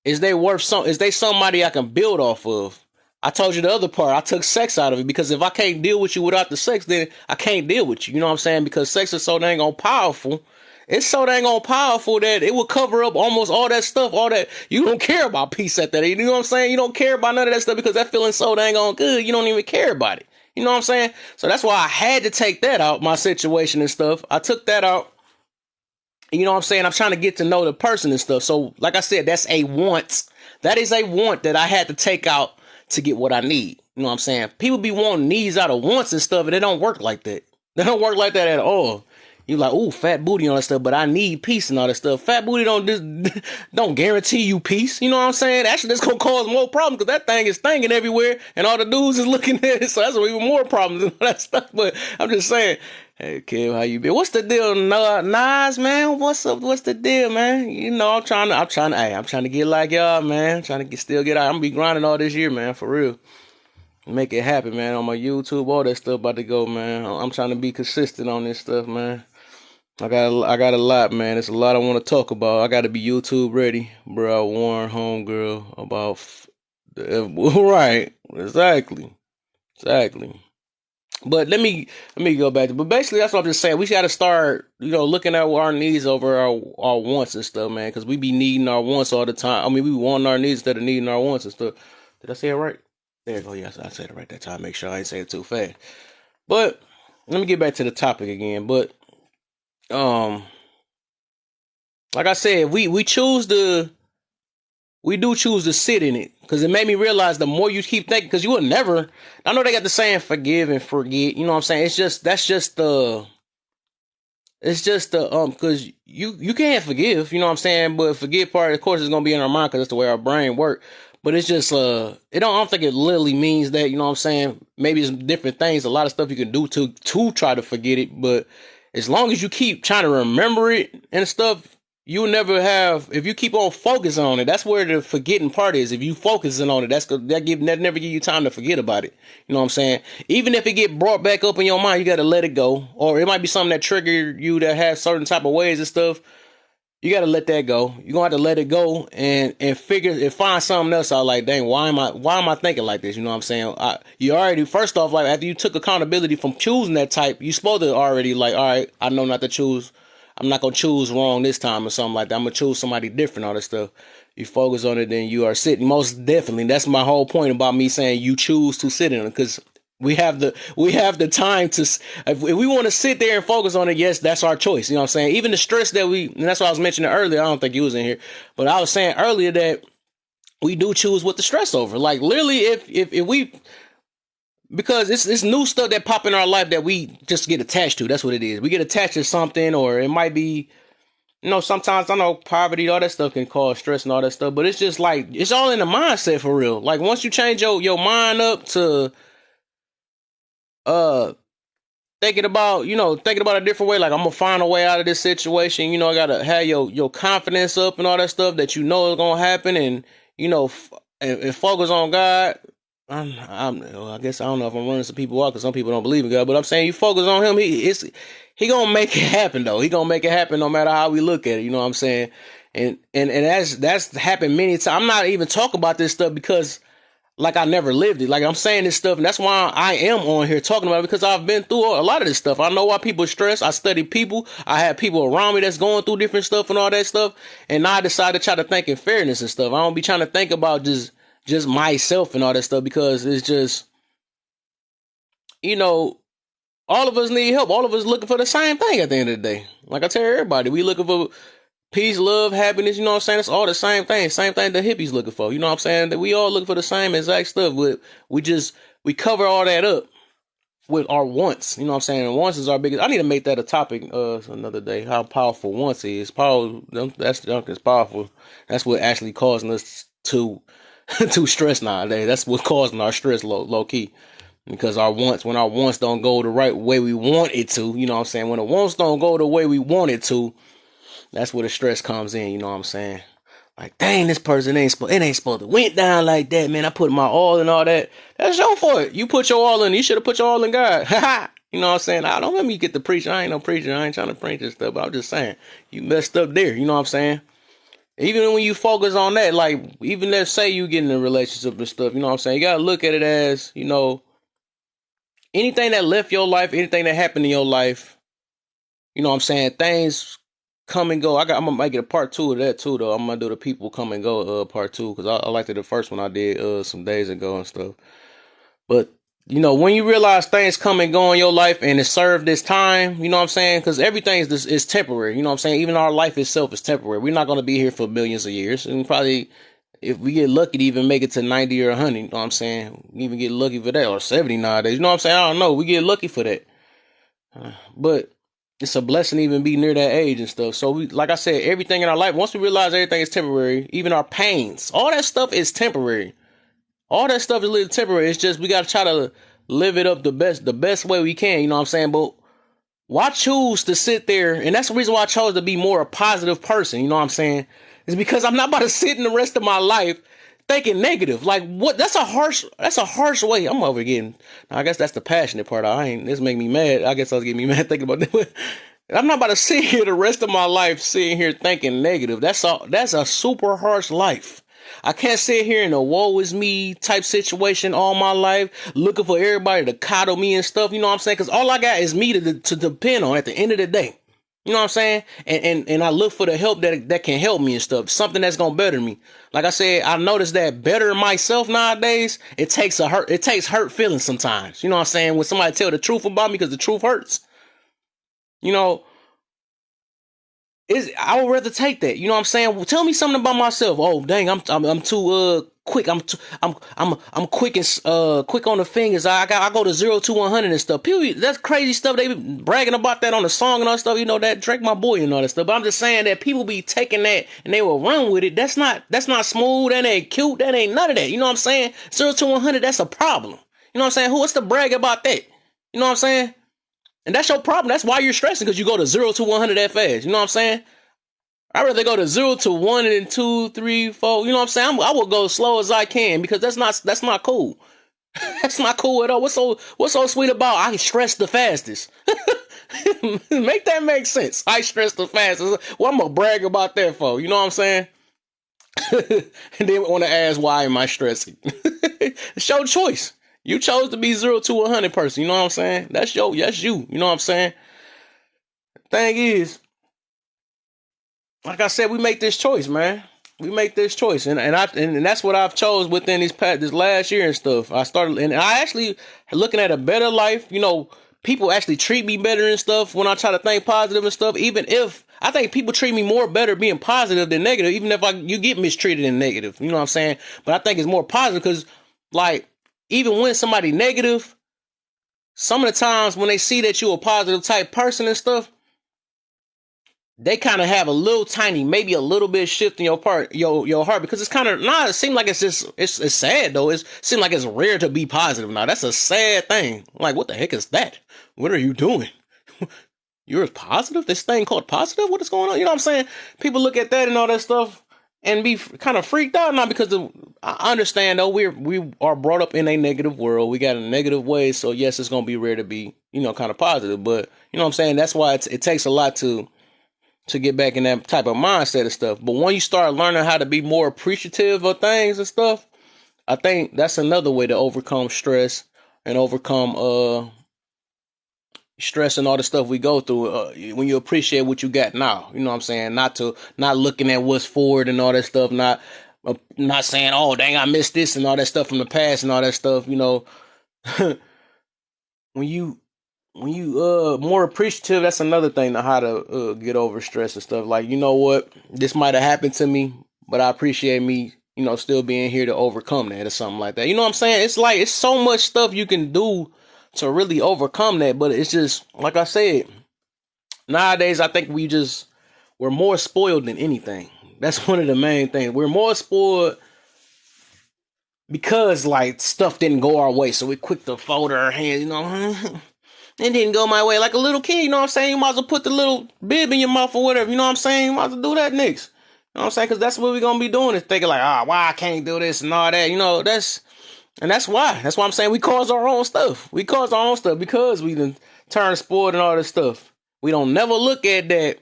is they somebody I can build off of? I told you the other part. I took sex out of it because if I can't deal with you without the sex, then I can't deal with you. You know what I'm saying? Because sex is so dang on powerful. It's so dang on powerful that it will cover up almost all that stuff, all that. You don't care about peace at that. You know what I'm saying? You don't care about none of that stuff because that feeling so dang on good. You don't even care about it. You know what I'm saying? So that's why I had to take that out, my situation and stuff. I took that out. You know what I'm saying? I'm trying to get to know the person and stuff. So like I said, that's a want. That is a want that I had to take out to get what I need. You know what I'm saying? People be wanting needs out of wants and stuff, and they don't work like that. They don't work like that at all. You like, ooh, fat booty and all that stuff, but I need peace and all that stuff. Fat booty don't guarantee you peace. You know what I'm saying? Actually, that's gonna cause more problems because that thing is stinging everywhere, and all the dudes is looking at it. So that's even more problems and all that stuff. But I'm just saying, hey, Kev, how you been? What's the deal, Nas, man? What's up? What's the deal, man? You know, I'm trying to get like y'all, man. I'm trying to still get out. I'm gonna be grinding all this year, man, for real. Make it happen, man. On my YouTube, all that stuff about to go, man. I'm trying to be consistent on this stuff, man. I got a lot, man. It's a lot I want to talk about. I got to be YouTube ready, bro. I warned homegirl about the right, exactly. But let me go back to. But basically, that's what I'm just saying. We got to start, looking at our needs over our wants and stuff, man. Because we be needing our wants all the time. I mean, we want our needs instead of needing our wants and stuff. Did I say it right? There you go. Yes, I said it right that time. Make sure I ain't say it too fast. But let me get back to the topic again. But like I said, we do choose to sit in it because it made me realize the more you keep thinking, because you will never. I know they got the saying forgive and forget. You know what I'm saying? Because you can't forgive. You know what I'm saying? But forget part, of course, is gonna be in our mind because that's the way our brain works. But it's just I don't think it literally means that. You know what I'm saying? Maybe it's different things. A lot of stuff you can do to try to forget it, but as long as you keep trying to remember it and stuff, you'll never have. If you keep on focusing on it, that's where the forgetting part is. If you focusing on it, that never give you time to forget about it. You know what I'm saying? Even if it get brought back up in your mind, you got to let it go. Or it might be something that triggered you that has certain type of ways and stuff. You got to let that go. You're going to have to let it go and find something else out. Like, dang, why am I thinking like this? You know what I'm saying? You already, first off, like, after you took accountability from choosing that type, you supposed to already, like, all right, I know not to choose. I'm not going to choose wrong this time or something like that. I'm going to choose somebody different, all this stuff. You focus on it, then you are sitting. Most definitely. That's my whole point about me saying you choose to sit in it, because we have the time to, if we want to sit there and focus on it, yes, that's our choice. You know what I'm saying? Even the stress and that's what I was mentioning earlier. I don't think you was in here, but I was saying earlier that we do choose what to stress over. Like, literally, if we, because it's new stuff that pop in our life that we just get attached to. That's what it is. We get attached to something, or it might be, sometimes I know poverty, all that stuff can cause stress and all that stuff, but it's just like, it's all in the mindset for real. Like, once you change your mind up to, thinking about a different way, like, I'm gonna find a way out of this situation. I gotta have your confidence up and all that stuff that is gonna happen, and and focus on God. I guess I don't know if I'm running some people out because some people don't believe in God, but I'm saying you focus on Him. He gonna make it happen though. He gonna make it happen no matter how we look at it. You know what I'm saying? And that's happened many times. I'm not even talking about this stuff because, like, I never lived it. Like, I'm saying this stuff, and that's why I am on here talking about it, because I've been through a lot of this stuff. I know why people stress. I study people. I have people around me that's going through different stuff and all that stuff. And now I decide to try to think in fairness and stuff. I don't be trying to think about just myself and all that stuff, because it's just, all of us need help. All of us looking for the same thing at the end of the day. Like I tell everybody, we looking for peace, love, happiness, you know what I'm saying? It's all the same thing. Same thing the hippies looking for. You know what I'm saying? That we all looking for the same exact stuff. But we cover all that up with our wants. You know what I'm saying? And wants is our biggest. I need to make that a topic another day. How powerful wants is. That's junk is powerful. That's what actually causing us to stress nowadays. That's what's causing our stress low key. Because when our wants don't go the right way we want it to, you know what I'm saying? When the wants don't go the way we want it to, that's where the stress comes in, you know what I'm saying? Like, dang, this person ain't supposed to went down like that, man. I put my all in all that. That's your fault. You put your all in. You should have put your all in God. You know what I'm saying? I don't let me get the preacher. I ain't no preacher. I ain't trying to preach this stuff. But I'm just saying, you messed up there. You know what I'm saying? Even when you focus on that, like, even let's say you get in a relationship and stuff, you know what I'm saying? You got to look at it as, anything that left your life, anything that happened in your life, you know what I'm saying? Things come and go. I'm gonna make it a part 2 of that too, though. I'm gonna do the people come and go part 2, because I liked it the first one I did some days ago and stuff. But when you realize things come and go in your life and it served this time, you know what I'm saying? Because everything is temporary. You know what I'm saying? Even our life itself is temporary. We're not gonna be here for millions of years, and probably, if we get lucky, to even make it to 90 or 100, you know what I'm saying? We even get lucky for that, or 70 nowadays. You know what I'm saying? I don't know. We get lucky for that. But it's a blessing to even be near that age and stuff. So we, like I said, everything in our life, once we realize everything is temporary, even our pains, all that stuff is temporary. All that stuff is a little temporary. It's just we gotta try to live it up the best way we can. You know what I'm saying? But why choose to sit there? And that's the reason why I chose to be more a positive person. You know what I'm saying? It's because I'm not about to sit in the rest of my life thinking negative. Like what? That's a harsh way. I'm over getting. I guess that's the passionate part. This make me mad. I guess I was getting me mad thinking about that. I'm not about to sit here the rest of my life sitting here thinking negative. That's a super harsh life. I can't sit here in a woe is me type situation all my life, looking for everybody to coddle me and stuff. You know what I'm saying? Because all I got is me to depend on at the end of the day. You know what I'm saying? And I look for the help that can help me and stuff. Something that's gonna better me. Like I said, I noticed that better myself nowadays, it takes hurt feelings sometimes. You know what I'm saying? When somebody tell the truth about me, because the truth hurts. You know, I would rather take that. You know what I'm saying? Well, tell me something about myself. Oh dang, I'm too quick. I'm quick and quick on the fingers. I go to 0 to 100 and stuff. People, that's crazy stuff. They be bragging about that on the song and all that stuff. You know that Drake my boy and all that stuff. But I'm just saying that people be taking that and they will run with it. That's not smooth. That ain't cute. That ain't none of that. You know what I'm saying? 0 to 100. That's a problem. You know what I'm saying? What's the brag about that? You know what I'm saying? And that's your problem. That's why you're stressing, because you go to 0 to 100 that fast. You know what I'm saying? I'd rather go to 0 to 1 and then 2, 3, 4. You know what I'm saying? I will go as slow as I can, because that's not cool. That's not cool at all. What's so sweet about I stress the fastest? Make that make sense. I stress the fastest. What I'm gonna brag about that for? You know what I'm saying? And then want to ask, why am I stressing? It's your choice. You chose to be 0 to 100 person. You know what I'm saying? That's you. You know what I'm saying? Thing is, like I said, we make this choice, man. We make this choice, and that's what I've chose within this last year and stuff. I started, and I actually looking at a better life. You know, people actually treat me better and stuff when I try to think positive and stuff. Even if I think people treat me more better being positive than negative, even if you get mistreated in negative. You know what I'm saying? But I think it's more positive because, like, even when somebody negative, some of the times when they see that you're a positive type person and stuff, they kind of have a little tiny, maybe a little bit shift in your heart, because it's kind of it seems like it's sad though. It seems like it's rare to be positive now. That's a sad thing. Like, what the heck is that? What are you doing? You're positive? This thing called positive? What is going on? You know what I'm saying? People look at that and all that stuff and be kind of freaked out now, because I understand though, we are brought up in a negative world. We got a negative way, so yes, it's gonna be rare to be, kind of positive. But you know what I'm saying? That's why it takes a lot to get back in that type of mindset and stuff. But when you start learning how to be more appreciative of things and stuff, I think that's another way to overcome stress and overcome stress and all the stuff we go through. When you appreciate what you got now, you know what I'm saying? Not looking at what's forward and all that stuff. Not saying, oh dang, I missed this and all that stuff from the past and all that stuff. You know, when you more appreciative, that's another thing to how to get over stress and stuff. Like, you know what, this might have happened to me, but I appreciate me, still being here to overcome that or something like that. You know what I'm saying? It's like, it's so much stuff you can do to really overcome that. But it's just, like I said, nowadays, I think we're more spoiled than anything. That's one of the main things. We're more spoiled because, like, stuff didn't go our way. So we're quick to fold our hands, It didn't go my way. Like a little kid, you know what I'm saying? You might as well put the little bib in your mouth or whatever. You know what I'm saying? You might as well do that next. You know what I'm saying? Because that's what we're going to be doing, is thinking like, why I can't do this and all that. That's why. That's why I'm saying we cause our own stuff. We cause our own stuff because we done turned spoiled and all this stuff. We don't never look at that.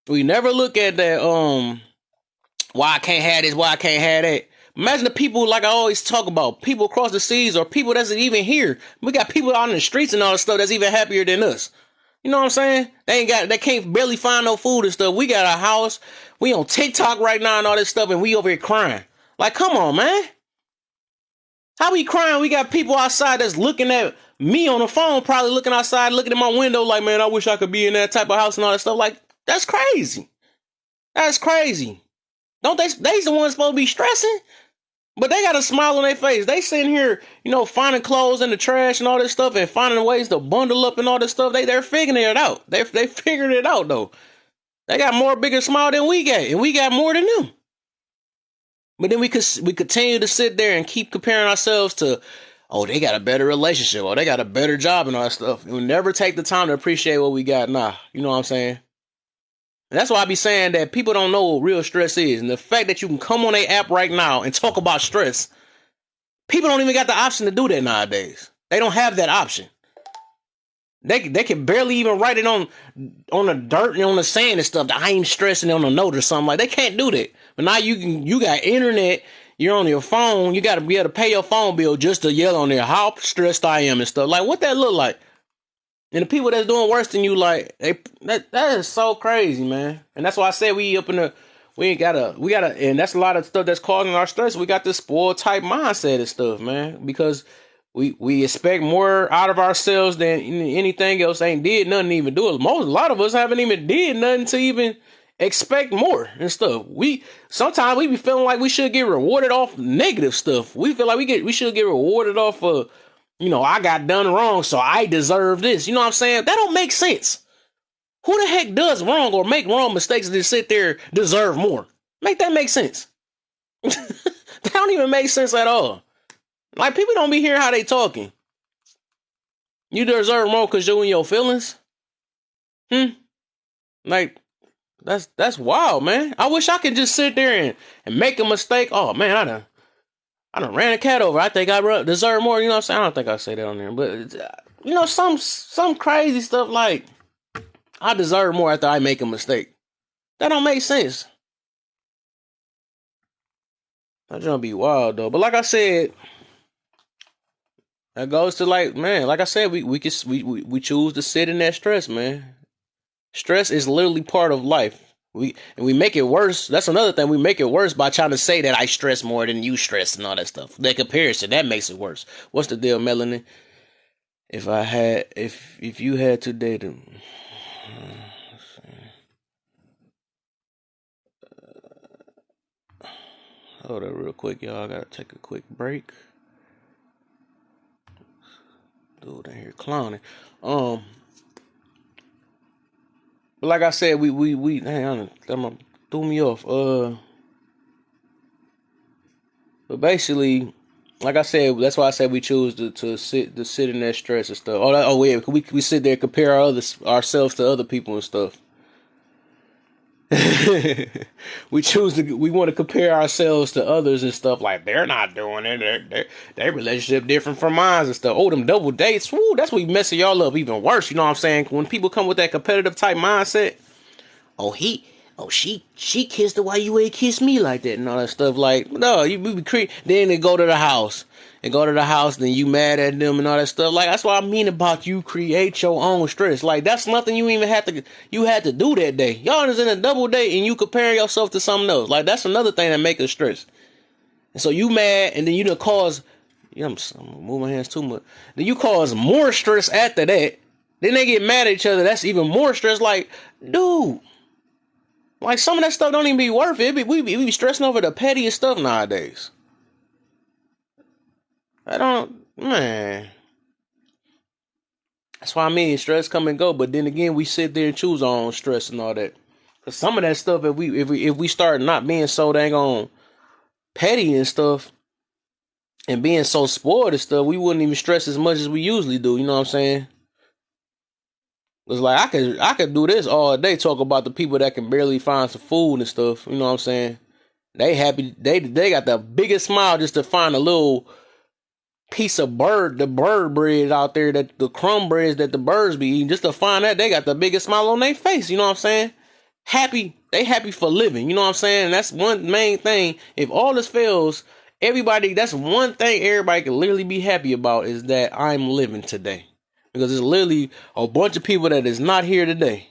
We never look at that, why I can't have this, why I can't have that. Imagine the people, like I always talk about, people across the seas or people that's even here. We got people out in the streets and all that stuff that's even happier than us. You know what I'm saying? They can't barely find no food and stuff. We got a house. We on TikTok right now and all this stuff, and we over here crying. Like, come on, man. How we crying? We got people outside that's looking at me on the phone, probably looking outside, looking at my window like, man, I wish I could be in that type of house and all that stuff. Like, that's crazy. That's crazy. Don't they's the ones supposed to be stressing? But they got a smile on their face. They sitting here, finding clothes in the trash and all this stuff and finding ways to bundle up and all this stuff. They're figuring it out. They figured it out though. They got more bigger smile than we got, and we got more than them. But then we continue to sit there and keep comparing ourselves to, oh, they got a better relationship, or they got a better job and all that stuff. And we never take the time to appreciate what we got now. You know what I'm saying? And that's why I be saying that people don't know what real stress is. And the fact that you can come on a app right now and talk about stress, people don't even got the option to do that nowadays. They don't have that option. They can barely even write it on the dirt and on the sand and stuff. I ain't stressing on a note or something. Like, they can't do that. But now you got internet, you're on your phone, you got to be able to pay your phone bill just to yell on there how stressed I am and stuff. Like, what that look like? And the people that's doing worse than you, like, that is so crazy, man. And that's why I said we gotta, and that's a lot of stuff that's causing our stress. We got this spoiled type mindset and stuff, man, because we expect more out of ourselves than anything else. Ain't did nothing to even do it. A lot of us haven't even did nothing to even expect more and stuff. Sometimes we be feeling like we should get rewarded off negative stuff. We feel like we should get rewarded off of, I got done wrong, so I deserve this. You know what I'm saying? That don't make sense. Who the heck does wrong or make wrong mistakes and just sit there deserve more? Make that make sense. That don't even make sense at all. Like, people don't be hearing how they talking. You deserve more because you're in your feelings? Like, that's wild, man. I wish I could just sit there and make a mistake. Oh, man, I done ran a cat over. I think I deserve more. You know what I'm saying? I don't think I say that on there. But, some crazy stuff like, I deserve more after I make a mistake. That don't make sense. That's gonna be wild, though. But like I said, that goes to, like, man, like I said, we choose to sit in that stress, man. Stress is literally part of life. We make it worse. That's another thing. We make it worse by trying to say that I stress more than you stress and all that stuff. That comparison, that makes it worse. What's the deal, Melanie? If you had to date him. Hold up real quick, y'all. I gotta take a quick break. Dude in here clowning. But like I said, we hang on, that threw me off. But basically, like I said, that's why I said we choose to sit in that stress and stuff. Oh yeah, we sit there and compare ourselves to other people and stuff. we want to compare ourselves to others and stuff, like they're not doing it. Their relationship different from mine and stuff. Oh, them double dates. Woo, that's what we messing y'all up even worse. You know what I'm saying? When people come with that competitive type mindset, she kissed her while you ain't kissed me like that and all that stuff. Like, no, we be then they go to the house. Then you mad at them and all that stuff. Like, that's what I mean about you create your own stress. Like, that's nothing you even had to do that day. Y'all is in a double date and you compare yourself to something else. Like, that's another thing that make us stress. And so you mad and then you done cause, I'm moving my hands too much. Then you cause more stress after that. Then they get mad at each other. That's even more stress. Like, dude. Like, some of that stuff don't even be worth it. We be stressing over the pettiest stuff nowadays. Man. That's why I mean, stress come and go. But then again, we sit there and choose our own stress and all that. Cause some of that stuff, if we start not being so dang on petty and stuff, and being so spoiled and stuff, we wouldn't even stress as much as we usually do. You know what I'm saying? It's like I could do this all day, talk about the people that can barely find some food and stuff. You know what I'm saying? They happy. They got the biggest smile just to find a little piece of the bird bread out there, that the crumb breads that the birds be eating, just to find that they got the biggest smile on their face. You know what I'm saying? Happy. They happy for living. You know what I'm saying? And that's one main thing. If all this fails, that's one thing everybody can literally be happy about, is that I'm living today. Because there's literally a bunch of people that is not here today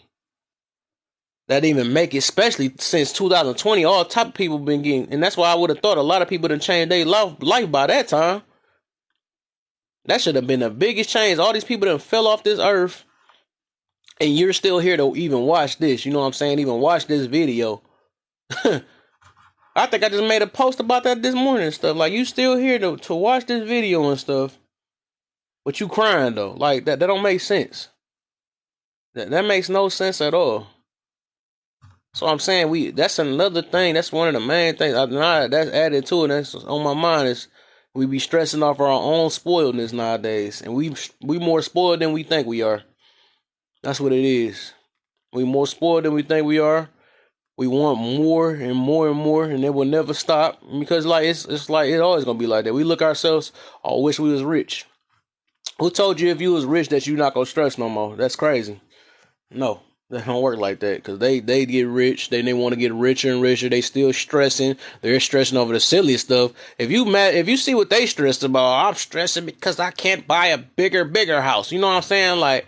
that even make it, especially since 2020. All type of people been getting, and that's why I would have thought a lot of people done changed their life by that time. That should have been the biggest change. All these people that fell off this earth, and you're still here to even watch this. You know what I'm saying? Even watch this video. I think I just made a post about that this morning and stuff. Like, you still here to watch this video and stuff, but you crying though. Like that don't make sense. That makes no sense at all. So I'm saying that's another thing. That's one of the main things. That's added to it. That's on my mind is we be stressing off our own spoiledness nowadays, and we more spoiled than we think we are. That's what it is. We more spoiled than we think we are. We want more and more and more, and it will never stop because like it's like it's always gonna be like that. We look ourselves. Oh, wish we was rich. Who told you if you was rich that you not gonna stress no more? That's crazy. No, that don't work like that because they get rich, then they want to get richer and richer. They still stressing. They're stressing over the silliest stuff. If you see what they stressed about, I'm stressing because I can't buy a bigger house. You know what I'm saying? Like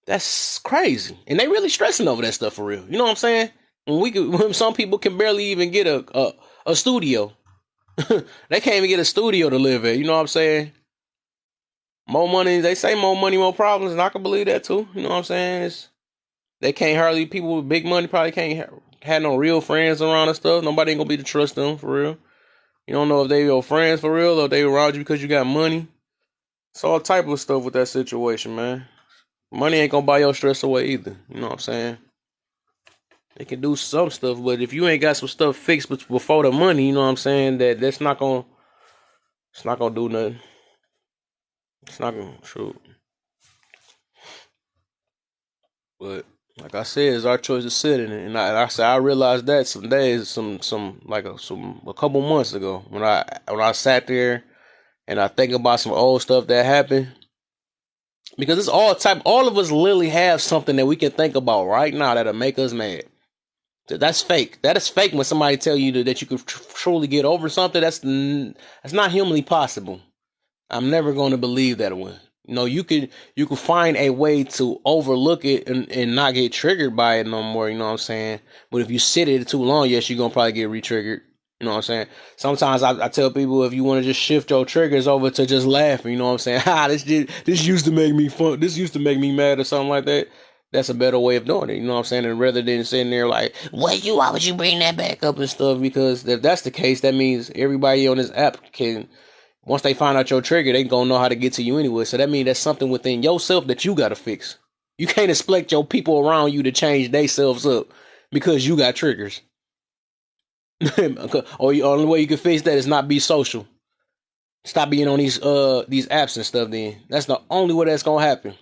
that's crazy, and they really stressing over that stuff for real. You know what I'm saying? When some people can barely even get a studio, they can't even get a studio to live at. You know what I'm saying? More money, they say more money, more problems, and I can believe that too. You know what I'm saying? They can't hardly, people with big money probably can't have no real friends around and stuff. Nobody ain't gonna be to trust them for real. You don't know if they your friends for real or if they around you because you got money. It's all type of stuff with that situation, man. Money ain't gonna buy your stress away either. You know what I'm saying? They can do some stuff, but if you ain't got some stuff fixed before the money, you know what I'm saying? It's not gonna do nothing. It's not gonna shoot. But like I said, it's our choice to sit in it, and I said I realized that some days, a couple months ago when I sat there and I think about some old stuff that happened because it's all of us literally have something that we can think about right now that'll make us mad. That's fake. That is fake when somebody tell you that you could truly get over something. That's not humanly possible. I'm never going to believe that one. You know, you could find a way to overlook it and not get triggered by it no more. You know what I'm saying? But if you sit it too long, yes, you're gonna probably get re-triggered. You know what I'm saying? Sometimes I tell people if you want to just shift your triggers over to just laughing. You know what I'm saying? This used to make me fun. This used to make me mad or something like that. That's a better way of doing it. You know what I'm saying? And rather than sitting there like, why would you bring that back up and stuff? Because if that's the case, that means everybody on this app can. Once they find out your trigger, they gonna know how to get to you anyway. So that means that's something within yourself that you gotta fix. You can't expect your people around you to change themselves up because you got triggers. Or the only way you can fix that is not be social. Stop being on these apps and stuff. Then that's the only way that's gonna happen.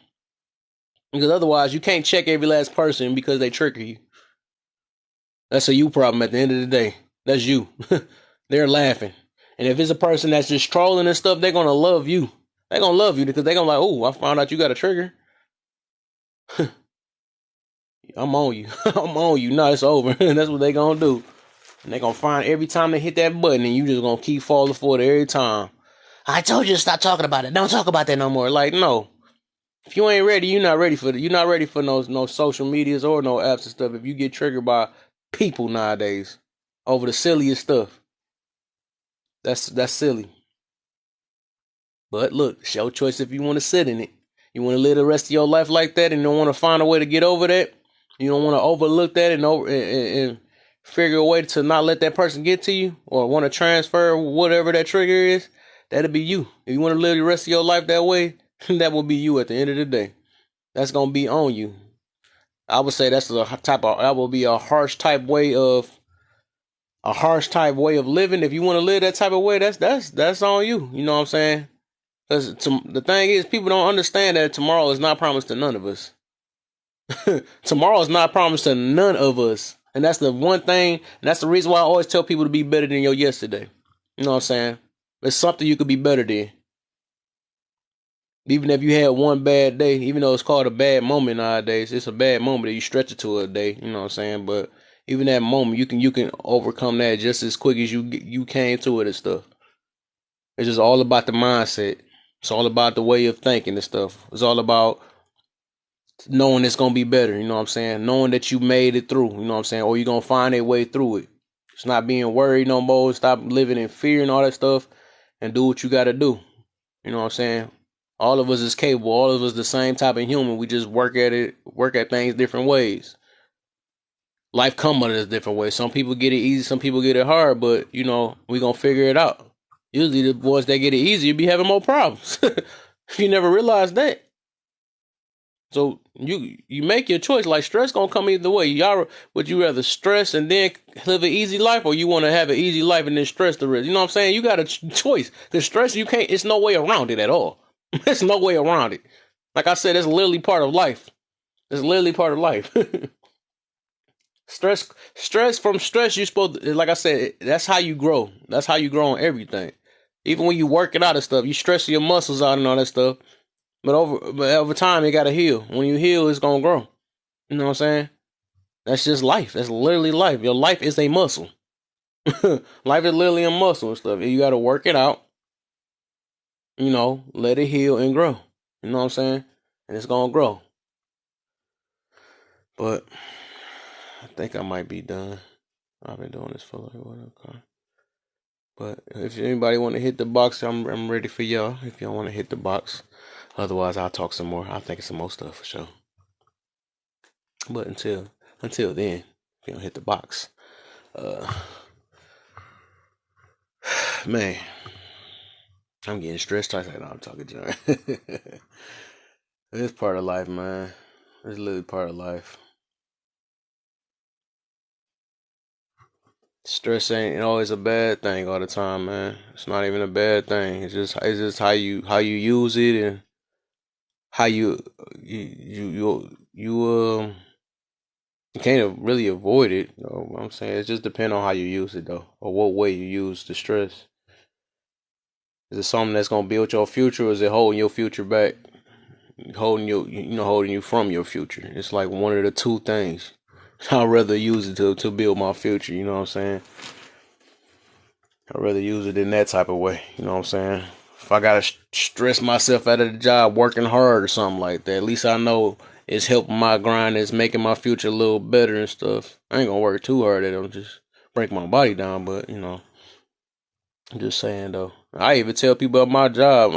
Because otherwise, you can't check every last person because they trigger you. That's a you problem at the end of the day. That's you. They're laughing. And if it's a person that's just trolling and stuff, they're gonna love you. They're gonna love you because they're gonna like, oh, I found out you got a trigger. I'm on you. I'm on you. No, it's over. That's what they gonna do. And they gonna find every time they hit that button and you just gonna keep falling for it every time. I told you to stop talking about it. Don't talk about that no more. Like, no. If you ain't ready, you're not ready for it. You're not ready for no social medias or no apps and stuff. If you get triggered by people nowadays over the silliest stuff. That's silly. But look, it's your choice if you want to sit in it. You want to live the rest of your life like that and you don't want to find a way to get over that. You don't want to overlook that and figure a way to not let that person get to you or want to transfer whatever that trigger is. That'll be you. If you want to live the rest of your life that way, that will be you at the end of the day. That's going to be on you. I would say that will be a harsh type way of living. If you want to live that type of way, that's on you. You know what I'm saying? Because the thing is, people don't understand that tomorrow is not promised to none of us. Tomorrow is not promised to none of us. And that's the one thing, and that's the reason why I always tell people to be better than your yesterday. You know what I'm saying? It's something you could be better than. Even if you had one bad day, even though it's called a bad moment nowadays, it's a bad moment that you stretch it to a day. You know what I'm saying? But even that moment, you can overcome that just as quick as you came to it and stuff. It's just all about the mindset. It's all about the way of thinking and stuff. It's all about knowing it's gonna be better. You know what I'm saying? Knowing that you made it through. You know what I'm saying? Or you're gonna find a way through it. It's not being worried no more. Stop living in fear and all that stuff, and do what you got to do. You know what I'm saying? All of us is capable. All of us the same type of human. We just work at things different ways. life come at us different ways. Some people get it easy, some people get it hard, but we gonna figure it out. Usually the ones that get it easy, you be having more problems. You never realize that. So you make your choice. Like, stress gonna come either way. Y'all, would you rather stress and then live an easy life, or you want to have an easy life and then stress the rest? You know what I'm saying? You got a choice. Cause stress, you can't. It's no way around it at all. There's no way around it. Like I said, it's literally part of life. It's literally part of life. From stress, you supposed to, like I said, that's how you grow. That's how you grow on everything. Even when you working out and stuff, you stress your muscles out and all that stuff. But over time, it gotta heal. When you heal, it's gonna grow. You know what I'm saying? That's just life. That's literally life. Your life is a muscle. Life is literally a muscle and stuff. You gotta work it out. Let it heal and grow. You know what I'm saying? And it's gonna grow. But I think I might be done. I've been doing this for like what? Okay. But if anybody want to hit the box, I'm ready for y'all. If y'all want to hit the box, otherwise I'll talk some more. I'll think of some more stuff for sure. But until then, if you don't hit the box, man, I'm getting stressed. I said, no, I'm talking junk. It's part of life, man. It's literally part of life. Stress ain't always a bad thing all the time, man. It's not even a bad thing. It's just how you use it and how you can't really avoid it. You know what I'm saying? It just depends on how you use it though, or what way you use the stress. Is it something that's gonna build your future, or is it holding your future back? Holding you from your future. It's like one of the two things. I'd rather use it to build my future, you know what I'm saying? I'd rather use it in that type of way, you know what I'm saying? If I gotta stress myself out of the job working hard or something like that, at least I know it's helping my grind, it's making my future a little better and stuff. I ain't gonna work too hard at it, I'll just break my body down, but I'm just saying though. I even tell people about my job,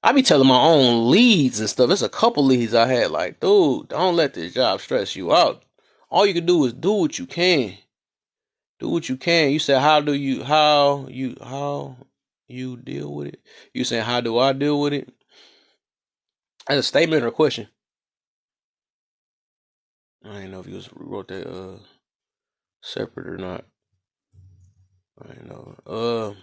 I be telling my own leads and stuff. There's a couple leads I had like, dude, don't let this job stress you out. All you can do is do what you can. Do what you can. You said, how you deal with it? You saying, how do I deal with it? That's a statement or a question. I didn't know if you wrote that separate or not. I didn't know.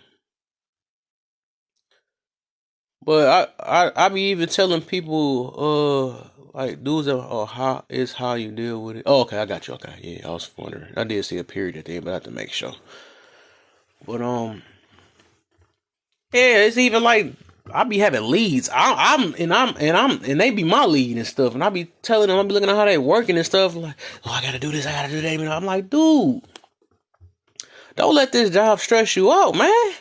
But I be even telling people like dudes how you deal with it. Oh, okay, I got you. Okay, yeah, I was wondering. I did see a period at the end, but I have to make sure. But yeah, it's even like I be having leads. And they be my lead and stuff. And I be telling them, I be looking at how they working and stuff. Like, oh, I gotta do this, I gotta do that. I'm like, dude, don't let this job stress you out, man.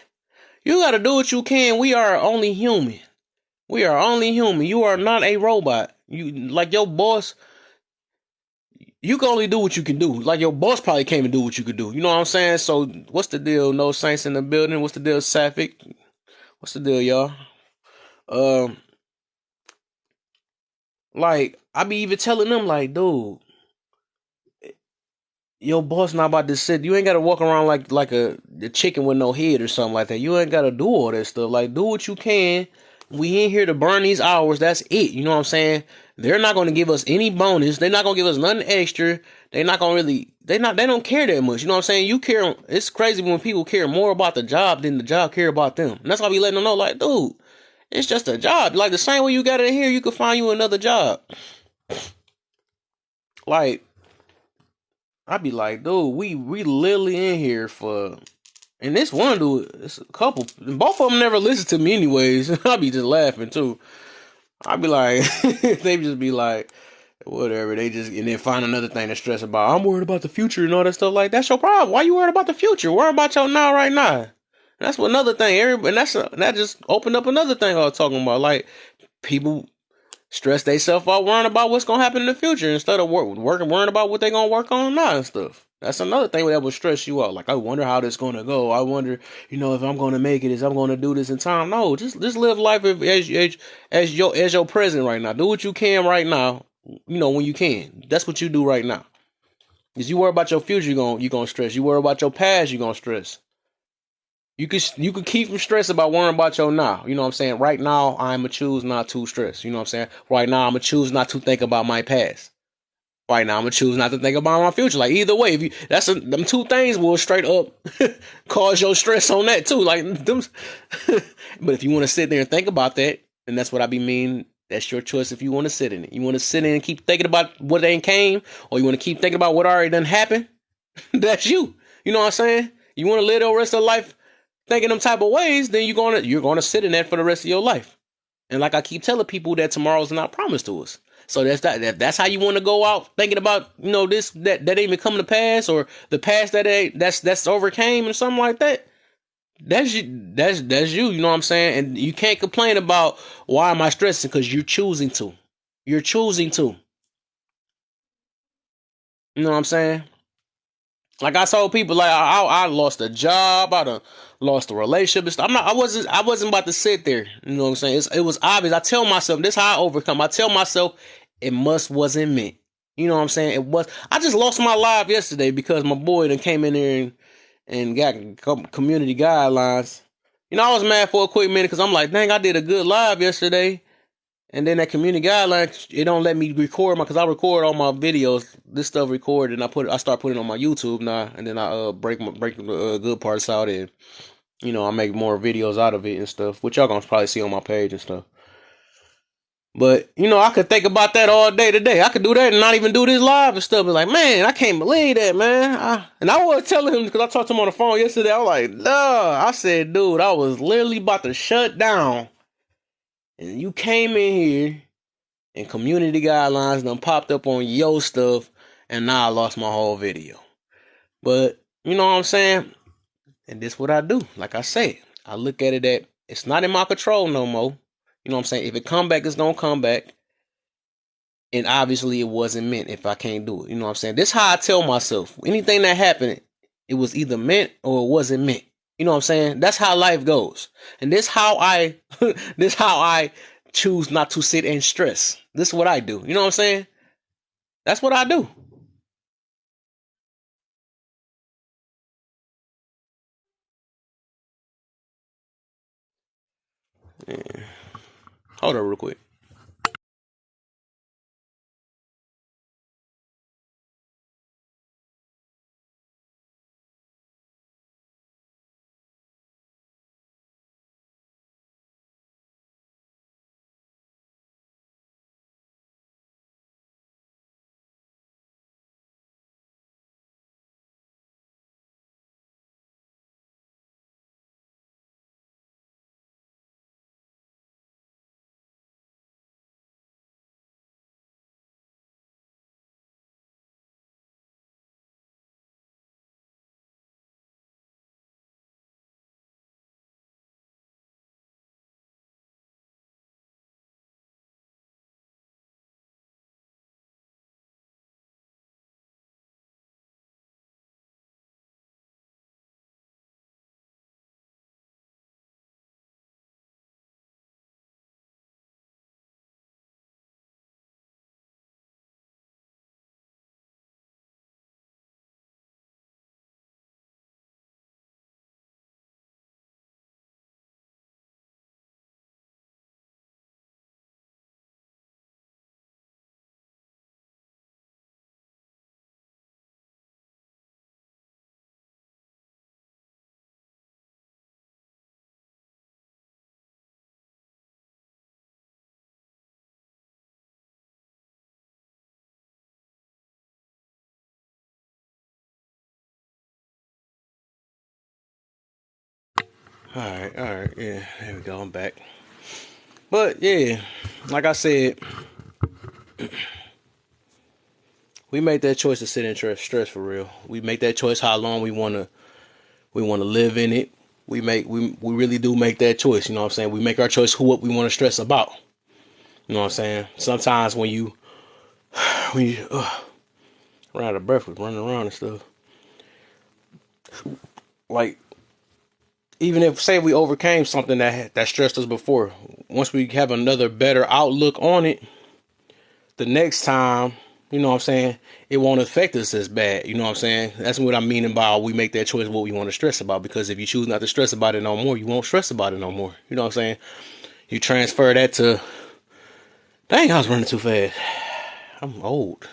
You gotta do what you can. We are only human. We are only human. You are not a robot. You like your boss. You can only do what you can do. Like your boss probably came and do what you could do. You know what I'm saying? So what's the deal? No saints in the building. What's the deal, Sapphic? What's the deal, y'all? Like I be even telling them, like, dude, your boss not about to sit. You ain't gotta walk around like a chicken with no head or something like that. You ain't gotta do all that stuff. Like, do what you can. We ain't here to burn these hours. That's it. You know what I'm saying? They're not gonna give us any bonus. They're not gonna give us nothing extra. They're not gonna really. They don't care that much. You know what I'm saying? You care. It's crazy when people care more about the job than the job care about them. And that's why we letting them know, like, dude, it's just a job. Like the same way you got it in here, you can find you another job. Like, I be like, dude, we literally in here for, and this one dude, it's a couple, both of them never listen to me anyways. I be just laughing too. I be like, they just be like, whatever. They just, and then find another thing to stress about. I'm worried about the future and all that stuff. Like, that's your problem. Why you worried about the future? Worry about your now, right now. That's what another thing. And that just opened up another thing I was talking about. Like, people stress themselves out worrying about what's gonna happen in the future instead of worrying about what they're gonna work on now and stuff. That's another thing that will stress you out. Like, I wonder how this gonna go. I wonder, if I'm gonna make it, is I'm gonna do this in time. No, just live life as your present right now. Do what you can right now. When you can. That's what you do right now. Because you worry about your future, you gonna stress. You worry about your past, you gonna stress. You could keep from stress about worrying about your now. You know what I'm saying? Right now, I'ma choose not to stress. You know what I'm saying? Right now, I'ma choose not to think about my past. Right now, I'm gonna choose not to think about my future. Like either way, if you them two things will straight up cause your stress on that too. Like them. But if you want to sit there and think about that, and that's what I be mean. That's your choice. If you want to sit in it, you want to sit in and keep thinking about what ain't came, or you want to keep thinking about what already done happened. That's you. You know what I'm saying? You want to live the rest of life thinking them type of ways, then you're gonna sit in that for the rest of your life. And like I keep telling people that tomorrow's not promised to us. So that's how you want to go out thinking about, this that ain't even come to pass, or the past that's overcame and something like that. That's you. That's you. You know what I'm saying? And you can't complain about why am I stressing, because you're choosing to. You're choosing to. You know what I'm saying? Like I told people, like I lost a job, I done lost a relationship. I wasn't about to sit there. You know what I'm saying? It was obvious. I tell myself this is how I overcome. I tell myself it wasn't meant. You know what I'm saying? It was. I just lost my life yesterday because my boy done came in there and got community guidelines. I was mad for a quick minute because I'm like, dang, I did a good live yesterday. And then that community guidelines, it don't let me record because I record all my videos. This stuff recorded, and I start putting it on my YouTube now, and then I break the good parts out, and I make more videos out of it and stuff, which y'all gonna probably see on my page and stuff. But I could think about that all day today. I could do that and not even do this live and stuff. But like, man, I can't believe that, man. And I was telling him because I talked to him on the phone yesterday. I was like, no, I said, dude, I was literally about to shut down, and you came in here. And community guidelines done popped up on your stuff, and now I lost my whole video. But you know what I'm saying? And this what I do. Like I said, I look at it that it's not in my control no more. You know what I'm saying? If it come back, it's gonna come back. And obviously it wasn't meant if I can't do it. You know what I'm saying? This is how I tell myself. Anything that happened, it was either meant or it wasn't meant. You know what I'm saying? That's how life goes. And this how I choose not to sit and stress. This is what I do. You know what I'm saying? That's what I do. Yeah. Hold on real quick. All right, yeah, there we go. I'm back. But yeah, like I said, we make that choice to sit in stress for real. We make that choice how long we wanna live in it. We really do make that choice. You know what I'm saying? We make our choice who what we want to stress about. You know what I'm saying? Sometimes when you run out of breath with running around and stuff, like even if say we overcame something that stressed us before, once we have another better outlook on it, the next time You know what I'm saying? It won't affect us as bad. You know what I'm saying? That's what I mean by we make that choice what we want to stress about. Because if you choose not to stress about it no more, you won't stress about it no more. You know what I'm saying? You transfer that to, dang, I was running too fast. I'm old.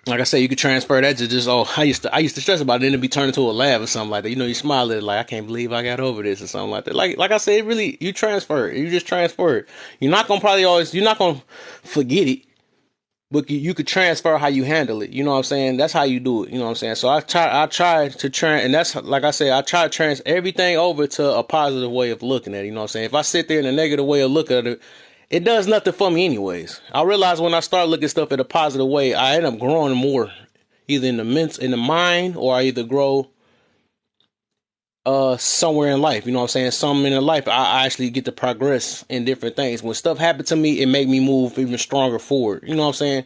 Like I said, you could transfer that to just, oh, I used to stress about it, then it'd be turned into a laugh or something like that. You know, you smile at it like, I can't believe I got over this or something like that. Like I said, it really, you transfer it. You just transfer it. You're not gonna forget it, but you could transfer how you handle it. You know what I'm saying? That's how you do it. You know what I'm saying? So I try to and that's, like I said, I try to trans everything over to a positive way of looking at it. You know what I'm saying? If I sit there in a negative way of looking at it, it does nothing for me anyways. I realize when I start looking stuff in a positive way, I end up growing more, either in the mind, or I either grow somewhere in life. You know what I'm saying? Something in life, I actually get to progress in different things. When stuff happened to me, it make me move even stronger forward. You know what I'm saying?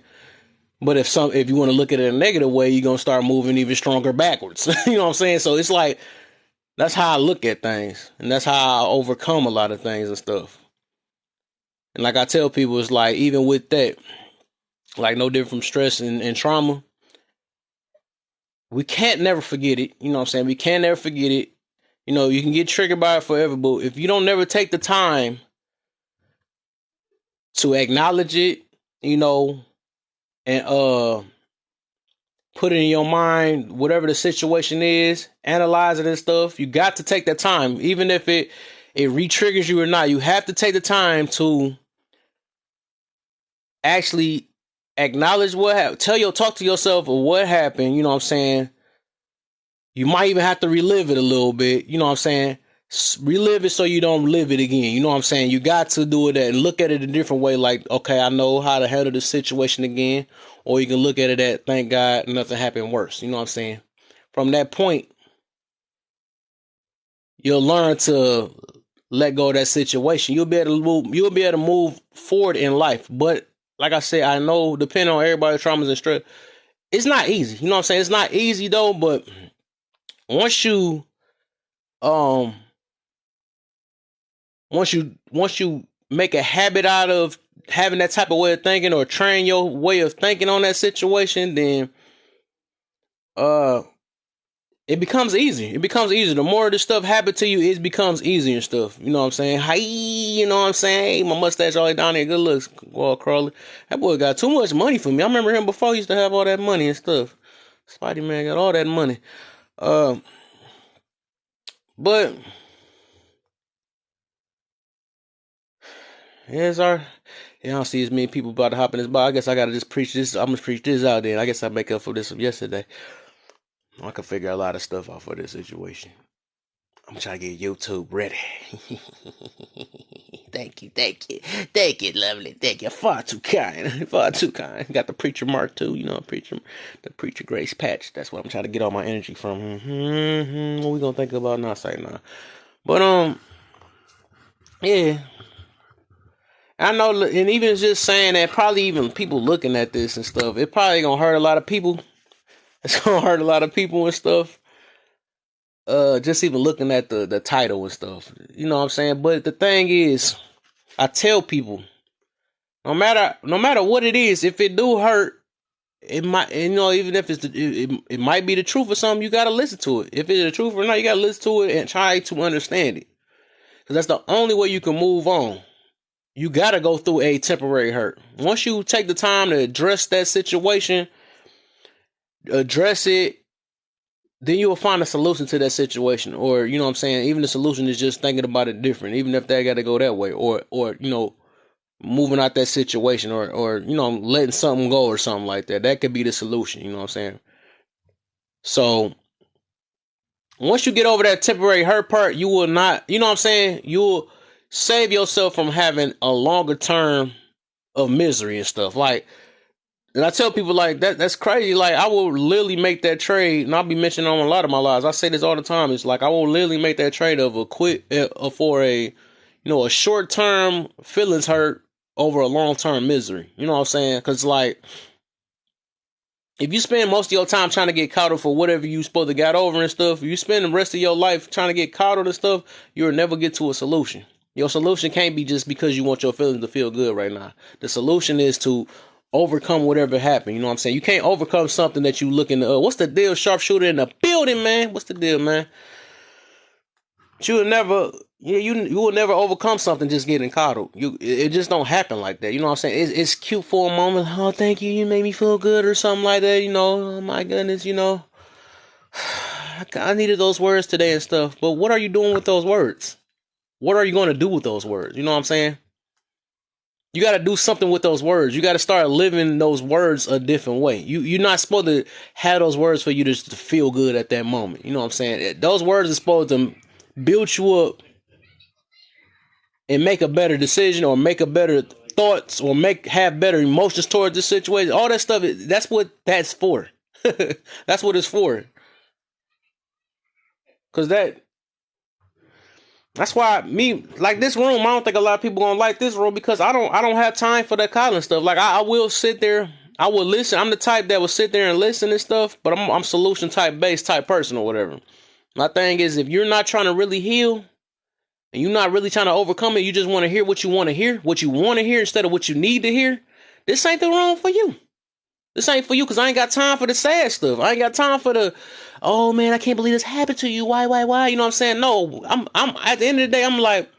But if you want to look at it in a negative way, you're gonna start moving even stronger backwards. You know what I'm saying? So it's like, that's how I look at things, and that's how I overcome a lot of things and stuff. And like I tell people, it's like, even with that, like no different from stress and trauma, we can't never forget it. You know what I'm saying? We can't never forget it. You know, you can get triggered by it forever, but if you don't never take the time to acknowledge it, you know, and put it in your mind, whatever the situation is, analyze it and stuff, you got to take that time. Even if it re-triggers you or not, you have to take the time to actually acknowledge what happened. Talk to yourself of what happened. You know what I'm saying? You might even have to relive it a little bit. You know what I'm saying? Relive it so you don't live it again. You know what I'm saying? You got to do it and look at it a different way. Like, okay, I know how to handle the situation again. Or you can look at it at, thank God nothing happened worse. You know what I'm saying? From that point, you'll learn to let go of that situation. You'll be able to move forward in life. But like I said, I know, depending on everybody's traumas and stress, it's not easy. You know what I'm saying? It's not easy though, but once you um once you make a habit out of having that type of way of thinking, or train your way of thinking on that situation, then uh it becomes easy. It becomes easier. The more this stuff happens to you, it becomes easier and stuff. You know what I'm saying? Hi, you know what I'm saying? Hey, my mustache all the way down there. Good looks. Well, Crawley. That boy got too much money for me. I remember him before. He used to have all that money and stuff. Spidey Man got all that money. But here's our. I don't see as many people about to hop in this bar. I guess I gotta just preach this. I'm gonna preach this out then. I guess I make up for this from yesterday. I could figure a lot of stuff out for this situation. I'm trying to get YouTube ready. Thank you, lovely. Thank you. Far too kind. Far too kind. Got the preacher mark too. You know, the preacher grace patch. That's what I'm trying to get all my energy from. What we gonna think about now? Say now. But yeah. I know, and even just saying that, probably even people looking at this and stuff, it probably gonna hurt a lot of people. It's gonna hurt a lot of people and stuff. Just even looking at the title and stuff. You know what I'm saying? But the thing is, I tell people, no matter what it is, if it do hurt, it might, even if it might be the truth or something, you gotta listen to it. If it's the truth or not, you gotta listen to it and try to understand it. Because that's the only way you can move on. You gotta go through a temporary hurt. Once you take the time to address that situation, address it, then you will find a solution to that situation. Or, you know what I'm saying, even the solution is just thinking about it different, even if that got to go that way, or moving out that situation, or letting something go or something like that. That could be the solution. You know what I'm saying? So once you get over that temporary hurt part, you will not, you know what I'm saying, you will save yourself from having a longer term of misery and stuff. Like, and I tell people like that's crazy. Like, I will literally make that trade, and I'll be mentioning on a lot of my lives. I say this all the time. It's like, I will literally make that trade of for a short term feelings hurt over a long term misery. You know what I'm saying? Because like, if you spend most of your time trying to get coddled for whatever you supposed to get over and stuff, if you spend the rest of your life trying to get coddled and stuff, you'll never get to a solution. Your solution can't be just because you want your feelings to feel good right now. The solution is to overcome whatever happened. You know what I'm saying? You can't overcome something that you looking to. What's the deal, sharpshooter in the building, man? What's the deal, man? You will never, yeah, you will never overcome something just getting coddled. It just don't happen like that. You know what I'm saying? It's cute for a moment. Oh, thank you. You made me feel good or something like that. You know, oh my goodness, you know. I needed those words today and stuff. But what are you doing with those words? What are you going to do with those words? You know what I'm saying? You got to do something with those words. You got to start living those words a different way. You're not supposed to have those words for you just to feel good at that moment. You know what I'm saying? Those words are supposed to build you up and make a better decision or make a better thoughts or have better emotions towards the situation. All that stuff, that's what that's for. That's what it's for. Because that's why like this room, I don't think a lot of people gonna like this room because I don't have time for that Colin stuff. Like I will sit there, I will listen. I'm the type that will sit there and listen and stuff, but I'm solution type based type person or whatever. My thing is, if you're not trying to really heal and you're not really trying to overcome it, you just want to hear what you want to hear instead of what you need to hear. This ain't the room for you. This ain't for you because I ain't got time for the sad stuff. I ain't got time for the, oh man, I can't believe this happened to you. Why? You know what I'm saying? No, I'm at the end of the day, I'm like,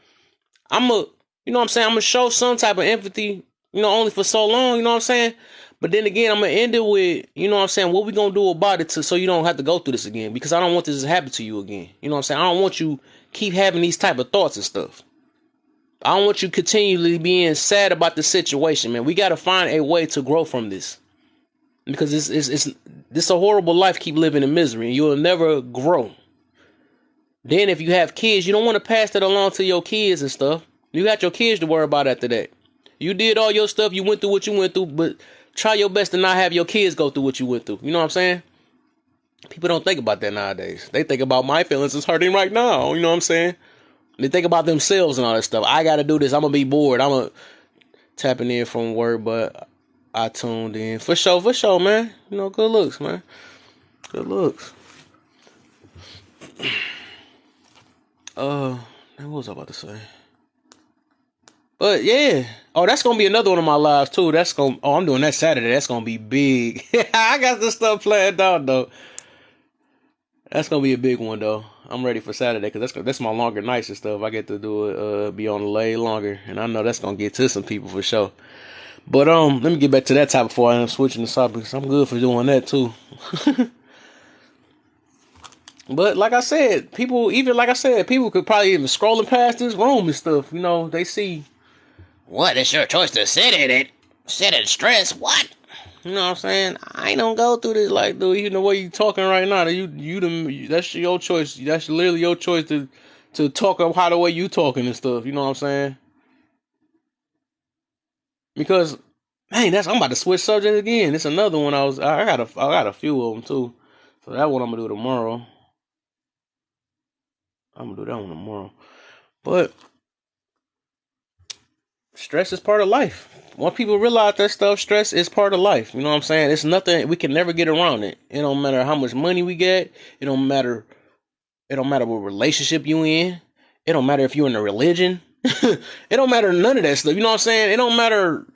you know what I'm saying? I'm gonna show some type of empathy, you know, only for so long, you know what I'm saying? But then again, I'm gonna end it with, you know what I'm saying, what we gonna do about it so you don't have to go through this again, because I don't want this to happen to you again. You know what I'm saying? I don't want you keep having these type of thoughts and stuff. I don't want you continually being sad about the situation, man. We gotta find a way to grow from this. Because it's a horrible life, keep living in misery, and you'll never grow. Then if you have kids, you don't want to pass that along to your kids and stuff. You got your kids to worry about after that. You did all your stuff, you went through what you went through, but try your best to not have your kids go through what you went through. You know what I'm saying? People don't think about that nowadays. They think about my feelings is hurting right now. You know what I'm saying? They think about themselves and all that stuff. I got to do this. I'm going to be bored. I'm going to tapping in from work, but I tuned in. For sure, man. You know, good looks, man. Good looks. What was I about to say? But yeah. Oh, that's gonna be another one of my lives too. I'm doing that Saturday. That's gonna be big. I got this stuff planned out though. That's gonna be a big one though. I'm ready for Saturday because that's my longer nights and stuff. I get to do it, be on the lay longer, and I know that's gonna get to some people for sure. But let me get back to that topic before I end up switching the topics. I'm good for doing that too. But like I said, people could probably even scrolling past this room and stuff. You know, they see, what? It's your choice to sit in it. Sit in stress. What? You know what I'm saying? I ain't gonna go through this. Like, dude, you know what you talking right now. That's your choice. That's literally your choice to talk up how the way you talking and stuff. You know what I'm saying? Because, man, I'm about to switch subject again. It's another one. I got a few of them too. So that one I'm gonna do tomorrow. I'm gonna do that one tomorrow. But stress is part of life. Once people realize that stuff, stress is part of life. You know what I'm saying? It's nothing, we can never get around it. It don't matter how much money we get. It don't matter what relationship you in. It don't matter if you're in a religion. It don't matter none of that stuff. You know what I'm saying? It don't matter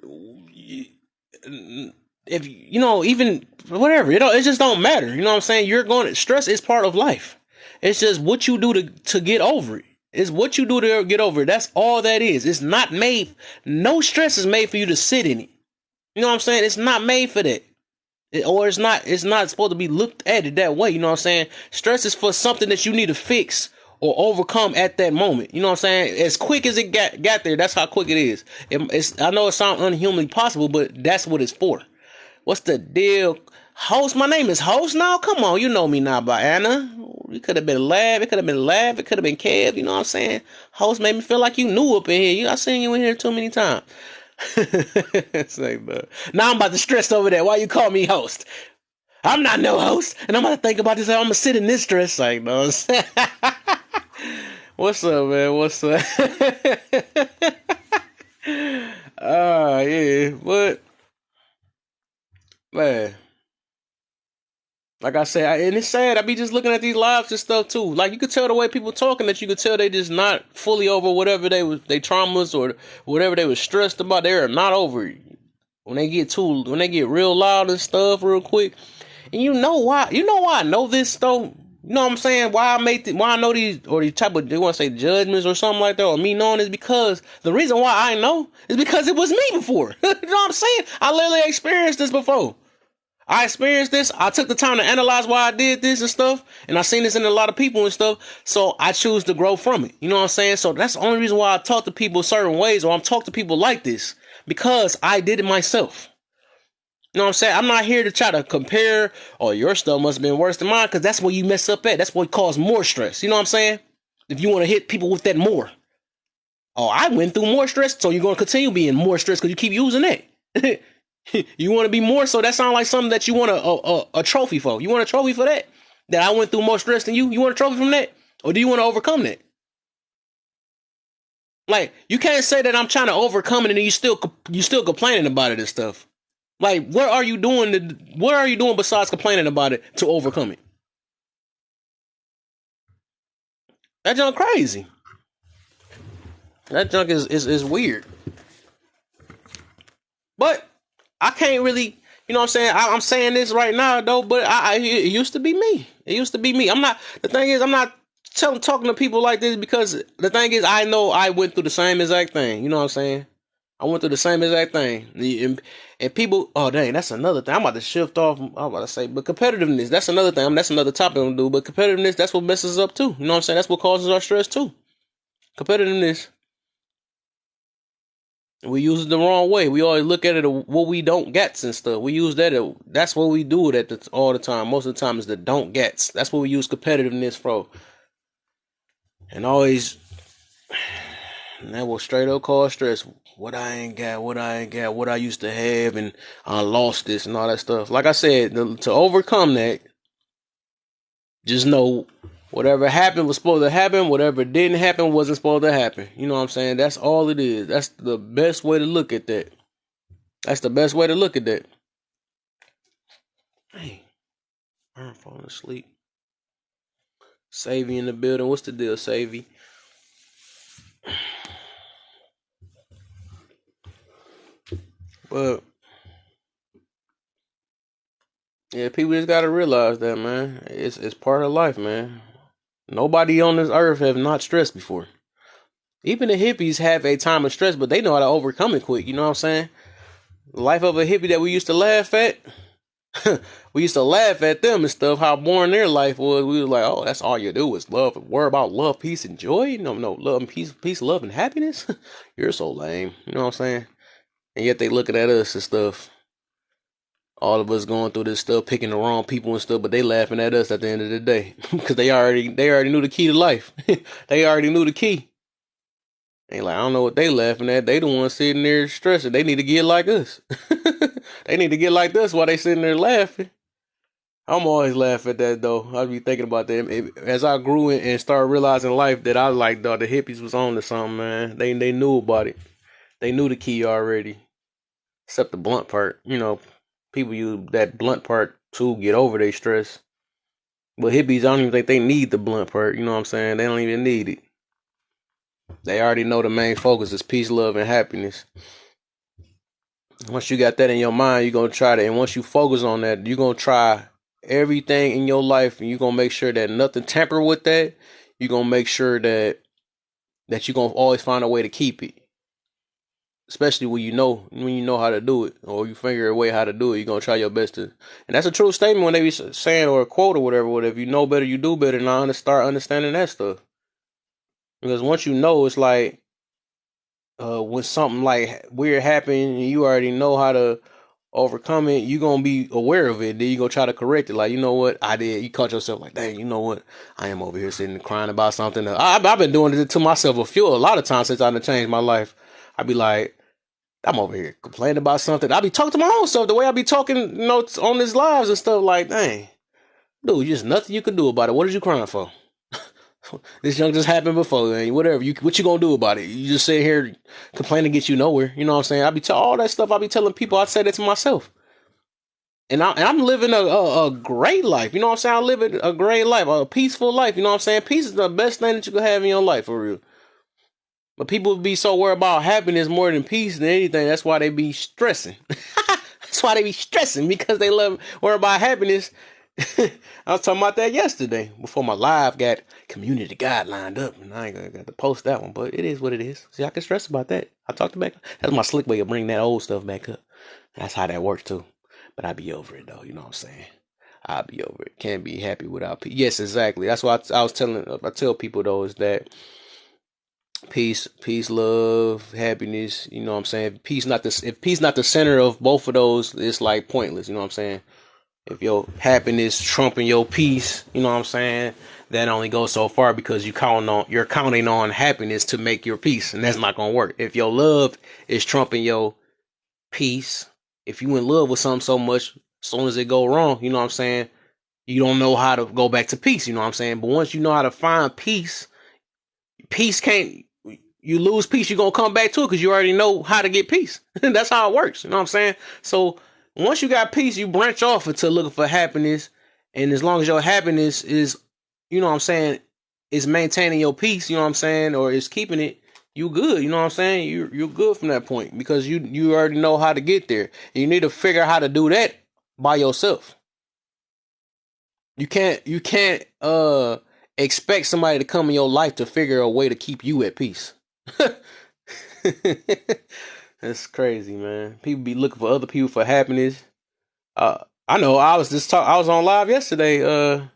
if, you know, even whatever. It just don't matter. You know what I'm saying? Stress is part of life. It's just what you do to get over it. It's what you do to get over it. That's all that is. It's not made. No stress is made for you to sit in it. You know what I'm saying? It's not made for that. It's not supposed to be looked at it that way. You know what I'm saying? Stress is for something that you need to fix or overcome at that moment. You know what I'm saying? As quick as it got there, that's how quick it is. I know it sounds unhumanly possible, but that's what it's for. What's the deal? Host, my name is Host now. Come on, you know me now by Anna. It could have been Lab. It could have been Lab. It could have been Kev. You know what I'm saying? Host made me feel like you knew up in here. I seen you in here too many times. It's like, but now I'm about to stress over that. Why you call me Host? I'm not no host, and I'm about to think about this. I'm gonna sit in this stress. Like, no. What's up, man? What's up? Yeah, but man. Like I said, and it's sad. I be just looking at these lives and stuff too. Like you could tell the way people talking that you could tell they just not fully over whatever they traumas or whatever they was stressed about. They are not over it. When they get real loud and stuff real quick. And you know why I know this though? You know what I'm saying? Why I know these type of, they want to say judgments or something like that, or me knowing is because the reason why I know is because it was me before. You know what I'm saying? I literally experienced this before. I experienced this. I took the time to analyze why I did this and stuff. And I seen this in a lot of people and stuff. So I choose to grow from it. You know what I'm saying? So that's the only reason why I talk to people certain ways, or I'm talking to people like this, because I did it myself. You know what I'm saying? I'm not here to try to compare, oh, your stuff must have been worse than mine, because that's where you mess up at. That's what causes more stress. You know what I'm saying? If you want to hit people with that more. Oh, I went through more stress, so you're going to continue being more stressed because you keep using that. You want to be more, so that sounds like something that you want a trophy for. You want a trophy for that? That I went through more stress than you? You want a trophy from that? Or do you want to overcome that? Like, you can't say that I'm trying to overcome it and you still complaining about it and stuff. Like, what are you doing besides complaining about it to overcome it? That junk crazy. That junk is weird. But I can't really, you know what I'm saying? I'm saying this right now though, but it used to be me. It used to be me. I'm not talking to people like this, because the thing is, I know I went through the same exact thing. You know what I'm saying? I went through the same exact thing. And people, oh dang, that's another thing. I'm about to shift off. I'm about to say, but competitiveness, that's another thing. That's another topic I'm gonna do. But competitiveness, that's what messes up too. You know what I'm saying? That's what causes our stress too. Competitiveness. We use it the wrong way. We always look at it what we don't gets and stuff. We use that. That's what we do it all the time. Most of the time is the don't gets. That's what we use competitiveness for. And always, and that will straight up cause stress. What I ain't got, what I used to have, and I lost this and all that stuff. Like I said, to overcome that, just know whatever happened was supposed to happen. Whatever didn't happen wasn't supposed to happen. You know what I'm saying? That's all it is. That's the best way to look at that. That's the best way to look at that. Hey, I'm falling asleep. Savvy in the building. What's the deal, Savvy? But yeah, people just gotta realize that, man. It's part of life, man. Nobody on this earth have not stressed before. Even the hippies have a time of stress, but they know how to overcome it quick. You know what I'm saying? The life of a hippie that we used to laugh at. We used to laugh at them and stuff, how boring their life was. We was like, oh, that's all you do is love, worry about love, peace, and joy. No, love and peace, love, and happiness. You're so lame. You know what I'm saying? And yet they looking at us and stuff. All of us going through this stuff, picking the wrong people and stuff, but they laughing at us at the end of the day. Because they already knew the key to life. They already knew the key. They like, I don't know what they laughing at. They the ones sitting there stressing. They need to get like us. They need to get like us while they sitting there laughing. I'm always laughing at that though. I be thinking about that. As I grew and started realizing life, that I like, dog, the hippies was on to something, man. They knew about it. They knew the key already. Except the blunt part. You know, people use that blunt part to get over their stress. But hippies, I don't even think they need the blunt part. You know what I'm saying? They don't even need it. They already know the main focus is peace, love, and happiness. Once you got that in your mind, you're going to try that. And once you focus on that, you're going to try everything in your life, and you're going to make sure that nothing tamper with that. You're going to make sure that you're going to always find a way to keep it. Especially when you know how to do it, or you figure a way how to do it, you're going to try your best to. And that's a true statement when they be saying, or a quote or whatever. You know better, you do better. And I start understanding that stuff. Because once you know, it's like, when something like weird happens and you already know how to overcome it, you're going to be aware of it. Then you go try to correct it. Like, you know what I did? You caught yourself like, dang, you know what? I am over here sitting and crying about something. I've been doing it to myself a lot of times since I've changed my life. I be like, I'm over here complaining about something. I be talking to my own self the way I be talking, on these lives and stuff. Like, dang, dude, just nothing you can do about it. What are you crying for? This junk just happened before, man. Whatever. What you gonna do about it? You just sit here complaining, get you nowhere. You know what I'm saying? All that stuff I be telling people. I say that to myself. I'm living a great life. You know what I'm saying? I'm living a great life, a peaceful life. You know what I'm saying? Peace is the best thing that you could have in your life, for real. But people be so worried about happiness more than peace than anything. That's why they be stressing. That's why they be stressing, because they love worry about happiness. I was talking about that yesterday before my live got community guide lined up, and I ain't gonna got to post that one. But it is what it is. See, I can stress about that. I talked about that's my slick way of bringing that old stuff back up. That's how that works too. But I be over it though. You know what I'm saying? I'll be over it. Can't be happy without peace. Yes, exactly. That's why I tell people though is that peace, love, happiness. You know what I'm saying? If peace not the center of both of those, it's like pointless. You know what I'm saying? If your happiness trumping your peace, you know what I'm saying? That only goes so far, because you're counting on happiness to make your peace, and that's not gonna work. If your love is trumping your peace, if you in love with something so much, as soon as it go wrong, you know what I'm saying, you don't know how to go back to peace, you know what I'm saying? But once you know how to find peace, peace can't, you lose peace, you're gonna come back to it because you already know how to get peace. That's how it works, you know what I'm saying? So once you got peace, you branch off into looking for happiness, and as long as your happiness is, you know what I'm saying, is maintaining your peace, you know what I'm saying, or is keeping it, you good, you know what I'm saying? You're good from that point, because you already know how to get there. And you need to figure out how to do that by yourself. You can't expect somebody to come in your life to figure a way to keep you at peace. That's crazy, man. People be looking for other people for happiness. I know. I was on live yesterday.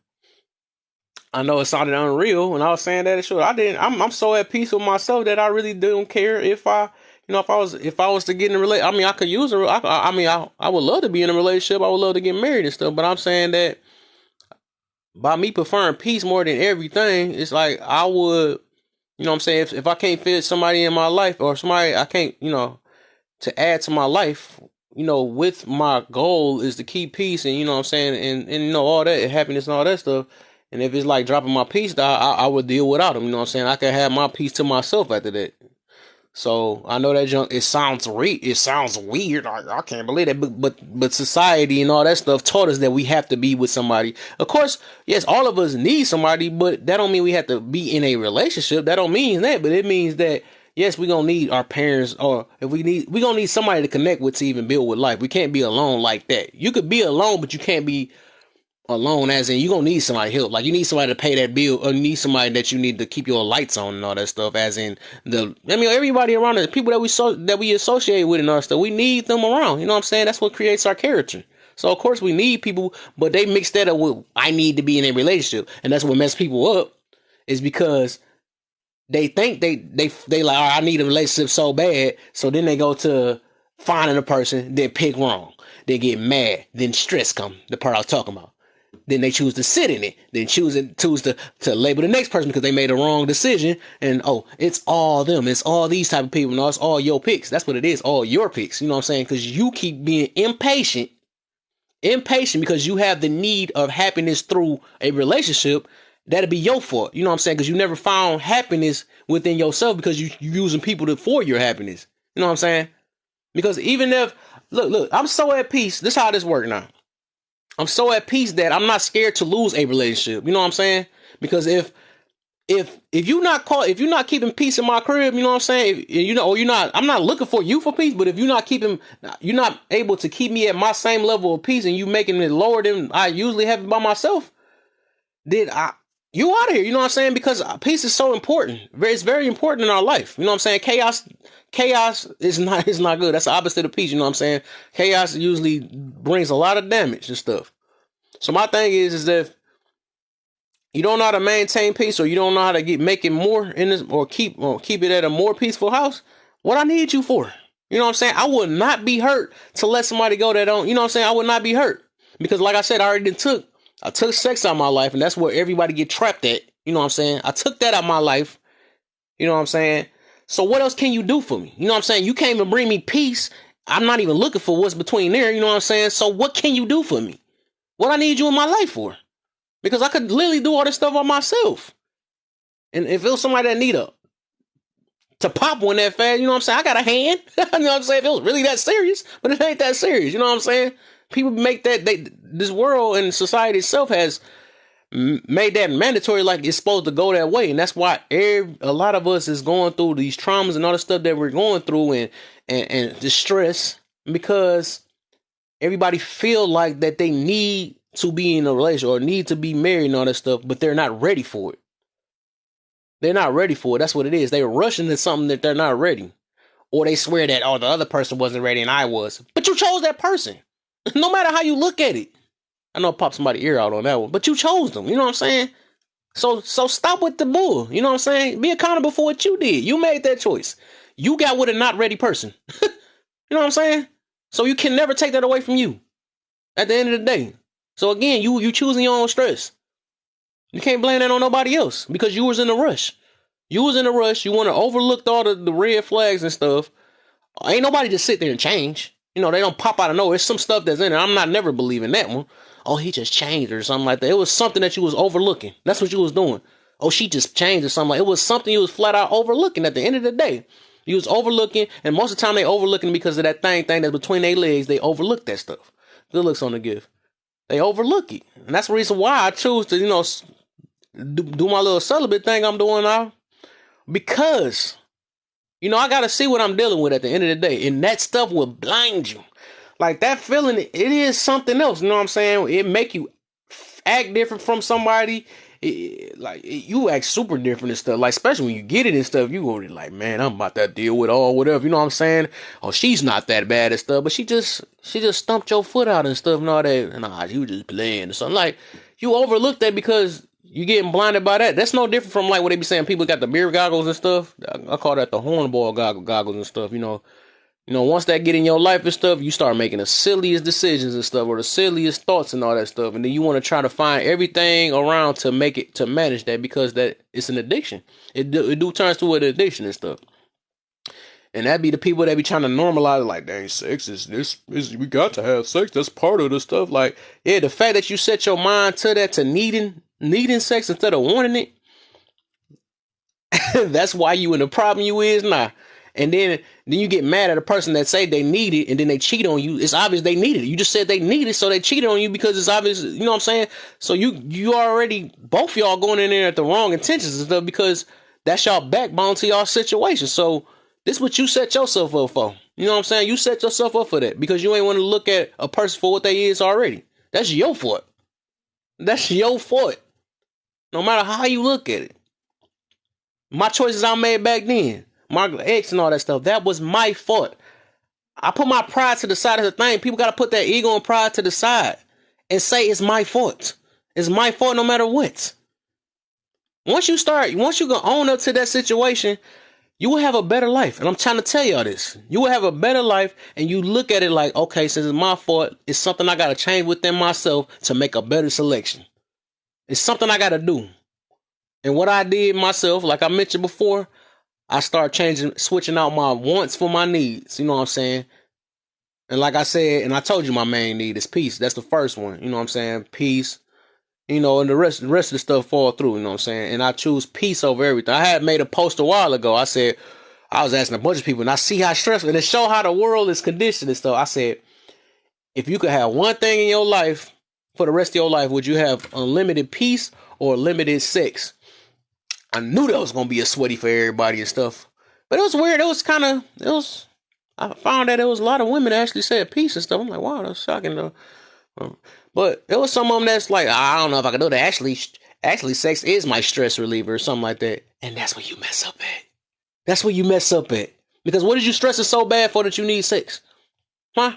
I know it sounded unreal when I was saying that. Sure, I didn't. I'm so at peace with myself that I really don't care if if I was to get in a relationship. I mean, I could use a. I would love to be in a relationship. I would love to get married and stuff. But I'm saying that by me preferring peace more than everything, it's like I would. You know what I'm saying? If I can't fit somebody in my life, or somebody I can't, to add to my life, with my goal is to keep peace, and you know what I'm saying, and all that happiness and all that stuff. And if it's like dropping my peace, I would deal without them. You know what I'm saying? I can have my peace to myself after that. So I know that junk. It sounds weird. I can't believe that. But society and all that stuff taught us that we have to be with somebody. Of course, yes, all of us need somebody, but that don't mean we have to be in a relationship. That don't mean that. But it means that yes, we gonna need our parents, or if we gonna need somebody to connect with to even build with life. We can't be alone like that. You could be alone, but you can't be alone, as in you gonna need somebody help. Like you need somebody to pay that bill, or you need somebody that you need to keep your lights on and all that stuff. As in everybody around us, people that we associate with and all that stuff, we need them around. You know what I'm saying? That's what creates our character. So of course we need people, but they mix that up with I need to be in a relationship, and that's what messes people up. Is because they think they like, oh, I need a relationship so bad, so then they go to finding a person, then pick wrong, they get mad, then stress come. The part I was talking about. Then they choose to sit in it. Then choose to label the next person because they made a wrong decision. And it's all them. It's all these type of people. No, it's all your picks. That's what it is. All your picks. You know what I'm saying? Because you keep being impatient because you have the need of happiness through a relationship. That'll be your fault. You know what I'm saying? Because you never found happiness within yourself because you using people for your happiness. You know what I'm saying? Because even if look, I'm so at peace. This is how this works now. I'm so at peace that I'm not scared to lose a relationship. You know what I'm saying? Because if you're not keeping peace in my crib, you know what I'm saying? I'm not looking for you for peace, but if you're not able to keep me at my same level of peace, and you making it lower than I usually have it by myself, then you out of here. You know what I'm saying? Because peace is so important. It's very important in our life. You know what I'm saying? Chaos is not good. That's the opposite of peace. You know what I'm saying? Chaos usually brings a lot of damage and stuff. So my thing is that if you don't know how to maintain peace, or you don't know how to make it more in this, or keep it at a more peaceful house, what I need you for? You know what I'm saying? I would not be hurt to let somebody go that don't. You know what I'm saying? I would not be hurt because, like I said, I took sex out of my life, and that's where everybody get trapped at. You know what I'm saying? I took that out of my life. You know what I'm saying? So what else can you do for me? You know what I'm saying? You can't even bring me peace. I'm not even looking for what's between there. You know what I'm saying? So what can you do for me? What I need you in my life for? Because I could literally do all this stuff on myself. And if it was somebody that need to pop one that fast, you know what I'm saying? I got a hand. You know what I'm saying? If it was really that serious, but it ain't that serious. You know what I'm saying? People make that this world and society itself has made that mandatory, like it's supposed to go that way, and that's why a lot of us is going through these traumas and all the stuff that we're going through and distress because everybody feel like that they need to be in a relationship or need to be married and all that stuff, but they're not ready for it. They're not ready for it. That's what it is. They're rushing to something that they're not ready. Or they swear that, oh, the other person wasn't ready and I was. But you chose that person. No matter how you look at it. I know I popped somebody's ear out on that one. But you chose them. You know what I'm saying? So stop with the bull. You know what I'm saying? Be accountable for what you did. You made that choice. You got with a not ready person. You know what I'm saying? So you can never take that away from you. At the end of the day. So again, you choosing your own stress. You can't blame that on nobody else. Because you was in a rush. You was in a rush. You want to overlook all the red flags and stuff. Ain't nobody just sit there and change. You know, they don't pop out of nowhere. It's some stuff that's in there. I'm not never believing that one. Oh, he just changed or something like that. It was something that you was overlooking. That's what you was doing. Oh, she just changed or something like that. It was something you was flat out overlooking at the end of the day. You was overlooking, and most of the time they overlooking because of that thing that's between their legs. They overlook that stuff. Good looks on the gift. They overlook it. And that's the reason why I choose to, do my little celibate thing I'm doing now. Because, I got to see what I'm dealing with at the end of the day. And that stuff will blind you. Like that feeling, it is something else. You know what I'm saying? It make you act different from somebody. You act super different and stuff. Like, especially when you get it and stuff, you go like, man, I'm about to deal with all whatever. You know what I'm saying? Oh, she's not that bad and stuff. But she just stumped your foot out and stuff and all that. Nah, you just playing or something. Like, you overlook that because you getting blinded by that. That's no different from like what they be saying. People got the beer goggles and stuff. I call that the hornball goggles and stuff. Once that get in your life and stuff, you start making the silliest decisions and stuff, or the silliest thoughts and all that stuff, and then you want to try to find everything around to manage that because that it's an addiction. It do turns to an addiction and stuff. And that be the people that be trying to normalize it, like, dang, sex is we got to have sex. That's part of the stuff. Like, yeah, the fact that you set your mind to that, to needing sex instead of wanting it, that's why you in the problem you is now. And then you get mad at a person that say they need it and then they cheat on you. It's obvious they need it. You just said they need it, so they cheated on you because it's obvious, you know what I'm saying? So you already, both y'all going in there at the wrong intentions and stuff because that's y'all backbone to y'all situation. So this is what you set yourself up for. You know what I'm saying? You set yourself up for that because you ain't want to look at a person for what they is already. That's your fault. That's your fault. No matter how you look at it. My choices I made back then. My ex and all that stuff. That was my fault. I put my pride to the side of the thing. People got to put that ego and pride to the side and say it's my fault. It's my fault no matter what. Once you go own up to that situation, you will have a better life. And I'm trying to tell y'all this. You will have a better life and you look at it like, okay, since it's my fault, it's something I got to change within myself to make a better selection. It's something I got to do. And what I did myself, like I mentioned before, I start switching out my wants for my needs. You know what I'm saying? And like I said, and I told you my main need is peace. That's the first one. You know what I'm saying? Peace. And the rest of the stuff fall through. You know what I'm saying? And I choose peace over everything. I had made a post a while ago. I said, I was asking a bunch of people and I see how stressful, and it show how the world is conditioned and stuff. I said, if you could have one thing in your life for the rest of your life, would you have unlimited peace or limited sex? I knew that was going to be a sweaty for everybody and stuff. But it was weird. I found that there was a lot of women that actually said peace and stuff. I'm like, wow, that's shocking though. But there was some of them that's like, I don't know if I can do that. Actually, sex is my stress reliever or something like that. And that's where you mess up at. That's where you mess up at. Because what did you stress it so bad for that you need sex? Huh?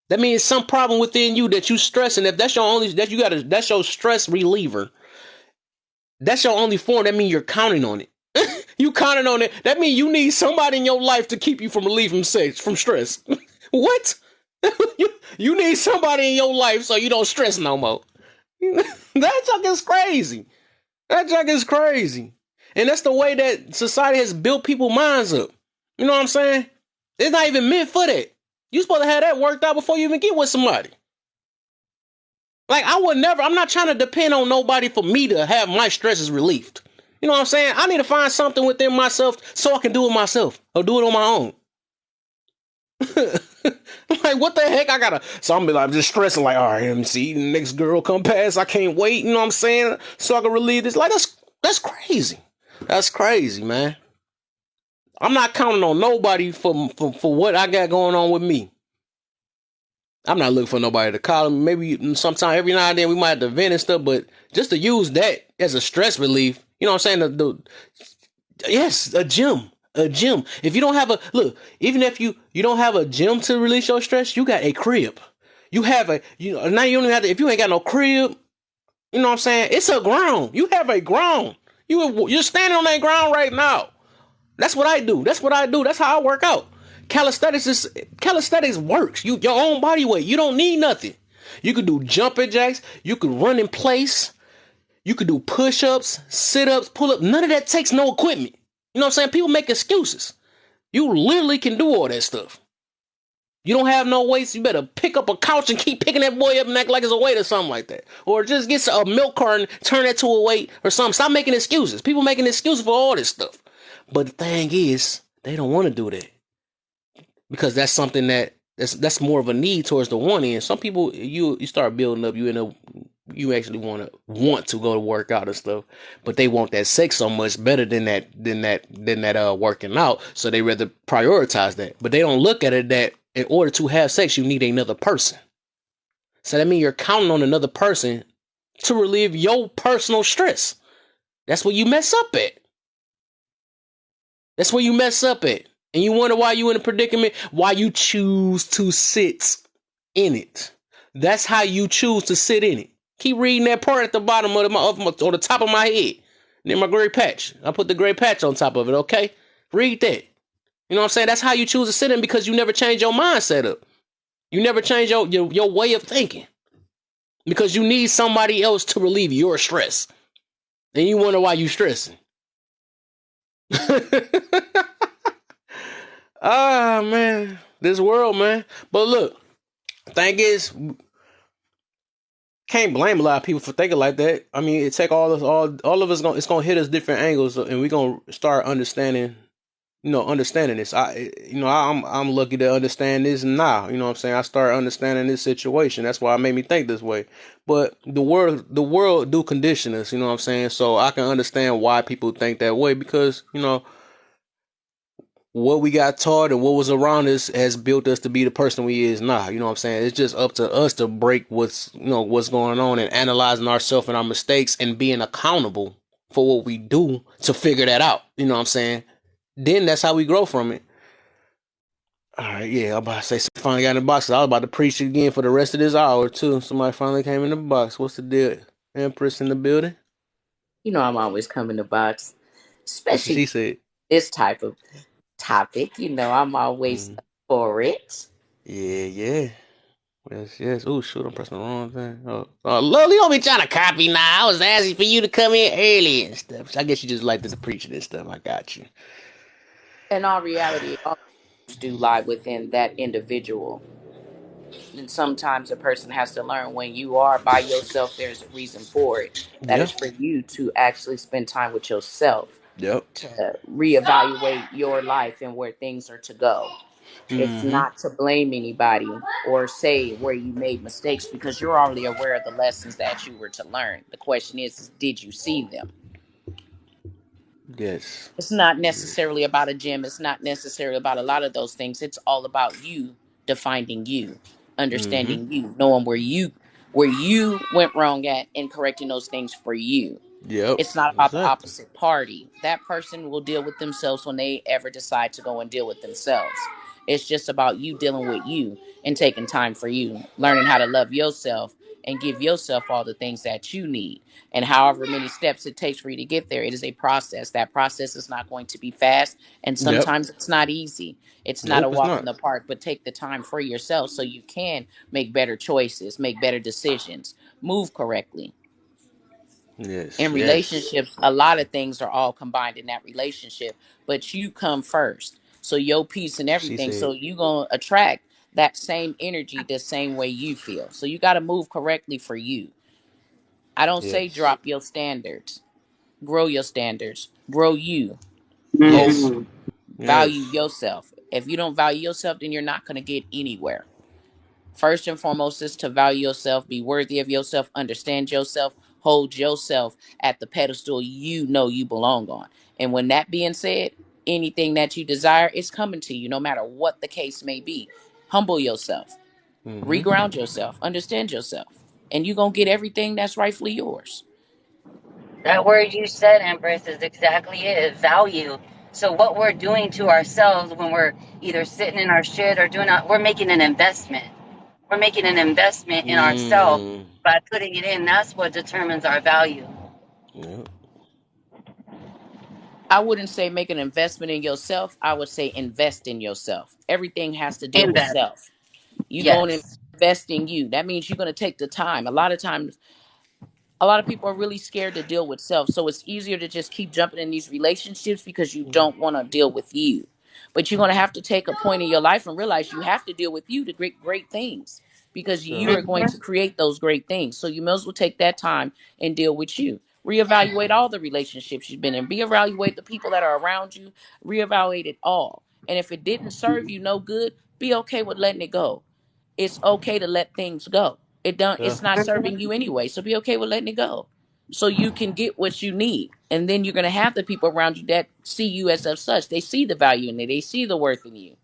That means some problem within you that you stressing. If that's that's your stress reliever. That's your only form. That means you're counting on it. You counting on it. That means you need somebody in your life to keep you from relief from sex, from stress. What? you need somebody in your life so you don't stress no more. That junk is crazy. That junk is crazy. And that's the way that society has built people's minds up. You know what I'm saying? It's not even meant for that. You're supposed to have that worked out before you even get with somebody. Like, I'm not trying to depend on nobody for me to have my stresses relieved. You know what I'm saying? I need to find something within myself so I can do it myself or do it on my own. Like, what the heck? I gotta. So I'm be like, just stressing, like, all right, let me see. The next girl come past. I can't wait. You know what I'm saying? So I can relieve this. Like, that's crazy. That's crazy, man. I'm not counting on nobody for what I got going on with me. I'm not looking for nobody to call me. Maybe sometime every now and then we might have to vent and stuff, but just to use that as a stress relief, you know what I'm saying? Yes, a gym. A gym. If you don't have a look, even if you don't have a gym to release your stress, you got a crib. You have a now you don't have to, if you ain't got no crib, you know what I'm saying? It's a ground. You have a ground. You're standing on that ground right now. That's what I do. That's what I do. That's how I work out. Calisthenics works. Your own body weight. You don't need nothing. You could do jumping jacks. You could run in place. You could do push-ups, sit-ups, pull-ups. None of that takes no equipment. You know what I'm saying? People make excuses. You literally can do all that stuff. You don't have no weights, you better pick up a couch and keep picking that boy up and act like it's a weight or something like that. Or just get a milk carton, turn that to a weight or something. Stop making excuses. People making excuses for all this stuff. But the thing is, they don't want to do that. Because that's something that's more of a need towards the one end. Some people you start building up, you actually want to go to work out and stuff, but they want that sex so much better than that working out, so they rather prioritize that. But they don't look at it that in order to have sex you need another person. So that means you're counting on another person to relieve your personal stress. That's where you mess up at. That's where you mess up at. And you wonder why you in a predicament, why you choose to sit in it. That's how you choose to sit in it. Keep reading that part at the bottom of on the top of my head, near my gray patch. I put the gray patch on top of it, okay? Read that. You know what I'm saying? That's how you choose to sit in, because you never change your mindset up. You never change your way of thinking. Because you need somebody else to relieve your stress. And you wonder why you stressing. Ah, man. This world, man. But look, thing is, can't blame a lot of people for thinking like that. I mean, it take all of us it's gonna hit us different angles, and we're gonna start understanding this. I'm lucky to understand this now. You know what I'm saying? I start understanding this situation. That's why it made me think this way. But the world do condition us, you know what I'm saying? So I can understand why people think that way, because, what we got taught and what was around us has built us to be the person we is now. You know what I'm saying? It's just up to us to break what's going on, and analyzing ourselves and our mistakes and being accountable for what we do to figure that out. You know what I'm saying? Then that's how we grow from it. All right, yeah, I'm about to say somebody finally got in the box. I was about to preach again for the rest of this hour too. Somebody finally came in the box. What's the deal? Empress in the building. You know, I'm always coming to box, That's what especially she said. this type of topic. You know, I'm always Mm. for it. Yeah, yeah. Yes, yes. Oh, shoot, I'm pressing the wrong thing. Oh, Lily, don't be trying to copy now. I was asking for you to come in early and stuff. So I guess you just like this preaching and stuff. I got you. In all reality, all do lie within that individual. And sometimes a person has to learn, when you are by yourself, there's a reason for it. That Yeah. is for you to actually spend time with yourself, Yep. to reevaluate your life and where things are to go. It's Mm-hmm. not to blame anybody or say where you made mistakes, because you're already aware of the lessons that you were to learn. The question is did you see them? Yes. It's not Yes. necessarily about a gym. It's not necessarily about a lot of those things. It's all about you defining you, Mm-hmm. understanding you, knowing where you went wrong at, and correcting those things for you. Yep. It's not about the Exactly. opposite party. That person will deal with themselves when they ever decide to go and deal with themselves. It's just about you dealing with you and taking time for you, learning how to love yourself and give yourself all the things that you need. And however many steps it takes for you to get there, it is a process. That process is not going to be fast, and Yep. sometimes it's not easy. It's not a Nope, it's walk in not. the park, but take the time for yourself so you can make better choices, make better decisions, move correctly. Yes. In Yes. relationships, a lot of things are all combined in that relationship, but you come first. So your peace and She everything. So said. you gonna attract that same energy the same way you feel. So you got to move correctly for you. I don't say Yes. drop your standards. Grow your standards. Grow you. Yes. Over Mhm. value Yes. yourself. If you don't value yourself, then you're not going to get anywhere. First and foremost is to value yourself, be worthy of yourself, understand yourself, hold yourself at the pedestal you know you belong on. And when that being said, anything that you desire is coming to you, no matter what the case may be. Humble yourself, Mm-hmm. reground yourself, understand yourself, and you're going to get everything that's rightfully yours. That word you said, Empress, is exactly it. Value. So what we're doing to ourselves when we're either sitting in our shit or doing we're making an investment. We're making an investment in ourselves Mm. by putting it in. That's what determines our value. Yep. I wouldn't say make an investment in yourself. I would say invest in yourself. Everything has to deal with Invest. self. You going to Yes. invest in you. That means you're going to take the time. A lot of times, a lot of people are really scared to deal with self. So it's easier to just keep jumping in these relationships because you don't want to deal with you. But you're going to have to take a point in your life and realize you have to deal with you to create great things because you Sure. are going to create those great things. So you may as well take that time and deal with you. Reevaluate all the relationships you've been in. Reevaluate the people that are around you. Reevaluate it all. And if it didn't serve you no good, be okay with letting it go. It's okay to let things go. Yeah. It's not serving you anyway. So be okay with letting it go. So you can get what you need. And then you're gonna have the people around you that see you as of such. They see the value in it, they see the worth in you.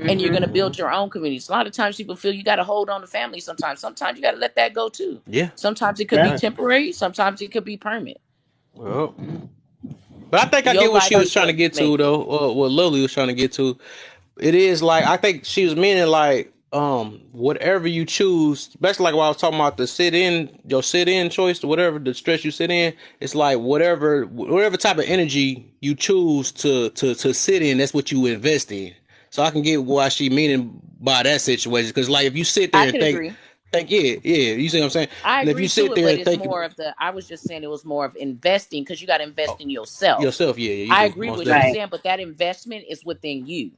And you're gonna Mm-hmm. build your own communities. A lot of times people feel you gotta hold on to family sometimes. Sometimes you gotta let that go too. Yeah. Sometimes it could be Yeah. Right. temporary, sometimes it could be permanent. Well, but I think I Your get what life she was is trying to what you get make to it. though, or what Lily was trying to get to. It is like I think she was meaning like whatever you choose, especially like when I was talking about the your sit in choice, whatever the stress you sit in, it's like whatever type of energy you choose to sit in, that's what you invest in. So I can get why she meaning by that situation because like if you sit I there and could agree. think yeah, you see what I'm saying, I and if you agree to sit it, there but and it's think more of the I was just saying it was more of investing because you gotta oh, invest in yourself. yourself, yeah, you I do agree most with what she's definitely, Right. saying, but that investment is within you.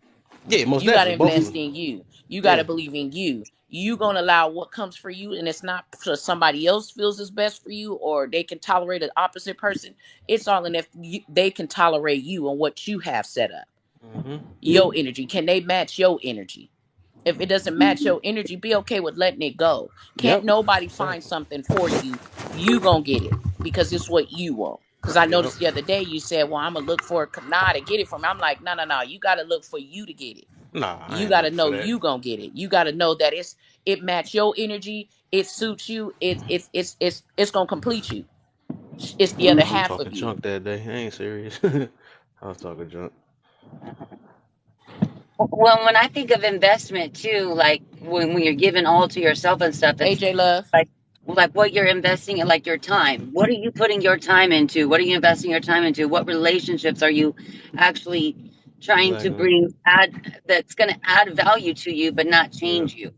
yeah, most You got to definitely, both of invest them, in you. You got yeah, to believe in you. You gonna allow what comes for you, and it's not so somebody else feels is best for you, or they can tolerate an opposite person. It's all in if they can tolerate you and what you have set up. mm-hmm. Your energy, can they match your energy? If it doesn't match your energy, be okay with letting it go. Can't Yep, nobody find exactly, something for you. You gonna get it because it's what you want. Because I yep. noticed the other day you said, "Well, I'm gonna look for a Kanah to get it from." Me. I'm like, "No, no, no. You got to look for you to get it. Nah, I You ain't got to looking for know that. you gonna get it. You got to know that it match your energy. It suits you. It's gonna complete you. It's the other I was half of talking you. junk that day. I ain't serious. I was talking junk. Well, when I think of investment too, like when you're giving all to yourself and stuff, it's AJ Love, like what you're investing in, like your time. What are you putting your time into? What are you investing your time into? What relationships are you actually trying to Exactly. bring add that's going to add value to you, but not Yeah. change you,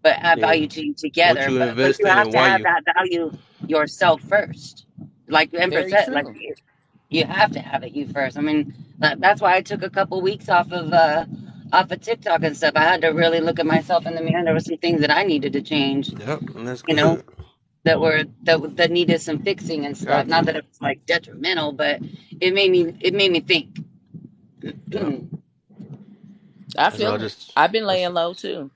but add Yeah. value to you What together. you But invest you in have and to why have you. that value yourself first. Like Empress very said, like true. you have to have it you first. I mean, that's why I took a couple weeks off of TikTok and stuff. I had to really look at myself in the mirror. There were some things that I needed to change, Yep. And that's you know, good. that needed some fixing and stuff. Got Not to. that it was like detrimental, but it made me think. Yep. I That's all feel it. just. I've been That's. laying low too.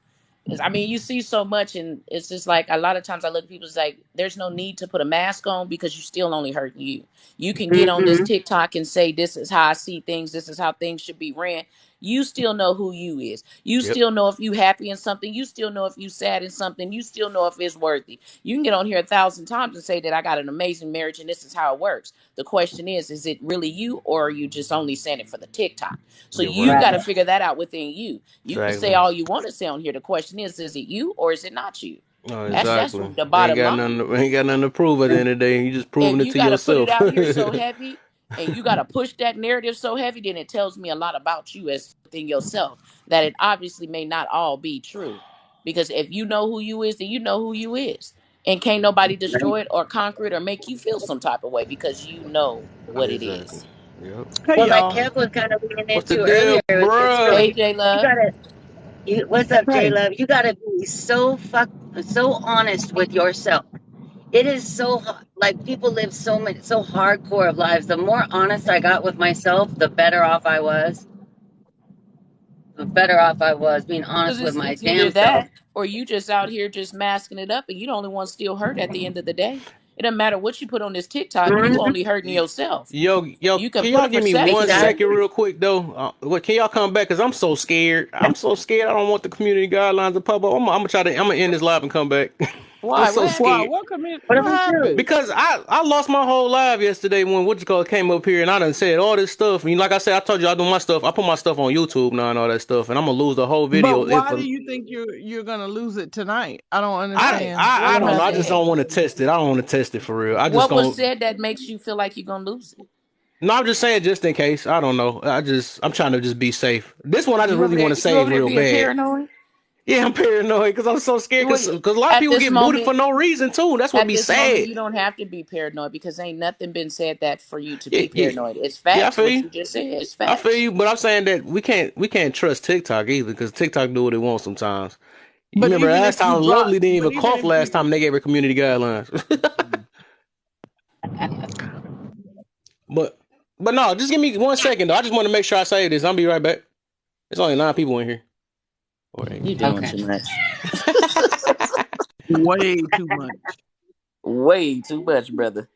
I mean, you see so much, and it's just like a lot of times I look at people. It's like there's no need to put a mask on because you still only hurting you. You can get on this Mm-hmm. TikTok and say this is how I see things. This is how things should be ran. You still know who you is. You Yep. still know if you happy in something. You still know if you sad in something. You still know if it's worthy. You can get on here 1,000 times and say that I got an amazing marriage and this is how it works. The question is it really you or are you just only saying it for the TikTok? So You're you right. got to Right. figure that out within you. You can say Exactly. all you want to say on here. The question is it you or is it not you? Oh, That's exactly. the Ain't bottom got line. nothing. Ain't got nothing to prove at the end of the day. You just If proving it you to got to put it yourself. out here so heavy and you got to push that narrative so heavy, then it tells me a lot about you as within yourself that it obviously may not all be true. Because if you know who you is, then you know who you is. And can't nobody destroy it or conquer it or make you feel some type of way because you know what it Exactly. is. Yep. Hey Well, like y'all. Kev was kind of leaning What's the into deal, earlier, it's bruh? really Hey, J you Love. gotta. What's up, J Hey. Love? You gotta be so honest with yourself. It is so like people live so hardcore of lives. The more honest I got with myself, the better off I was. the better off I was being honest with Because my it's either damn self. that or you just out here just masking it up and you the only one still hurt at the end of the day. It doesn't matter what you put on this TikTok, you Mhm. only hurting yourself. Yo, You can can put y'all a give me one perception up. Exactly. second real quick though? What can y'all come back? Cause I'm so scared. I'm so scared. I don't want the community guidelines to pop up. I'm gonna end this live and come back. I'm Why? so What happened? Wow, scared. what community? What did What we happened? do? Because I lost my whole live yesterday when what you call came up here and I done said all this stuff. And like I said, I told you I do my stuff. I put my stuff on YouTube now and all that stuff, and I'm gonna lose the whole But video if why do you think you're gonna lose it tonight? I don't I understand. I What I don't know. I happened? just don't want to test it. I don't want to test it for real. I just What was gonna. said that makes you feel like you're gonna lose it? No, I'm just saying just in case. I don't know. I'm trying to just be safe. This one I just really want to You save over there real being bad. paranoid? Yeah, I'm paranoid because I'm so scared Well, because a lot of at people this get booted moment, for no reason too. That's what at be this moment, sad. you don't have to be paranoid because ain't nothing been said that for you to Yeah, be yeah, paranoid. It's yeah. I facts. feel What you. you just said, it's I feel facts. you. But I'm saying that we can't trust TikTok either because TikTok do what it wants sometimes. You But remember even if last you time drop, Lovely didn't but even even cough if last you, time they gave her community guidelines. but but no, just give me 1 second though. I just want to make sure I say this. I'll be right back. There's only 9 people in here. Or You eight. doing Okay. too much. way too much. Way too much, brother.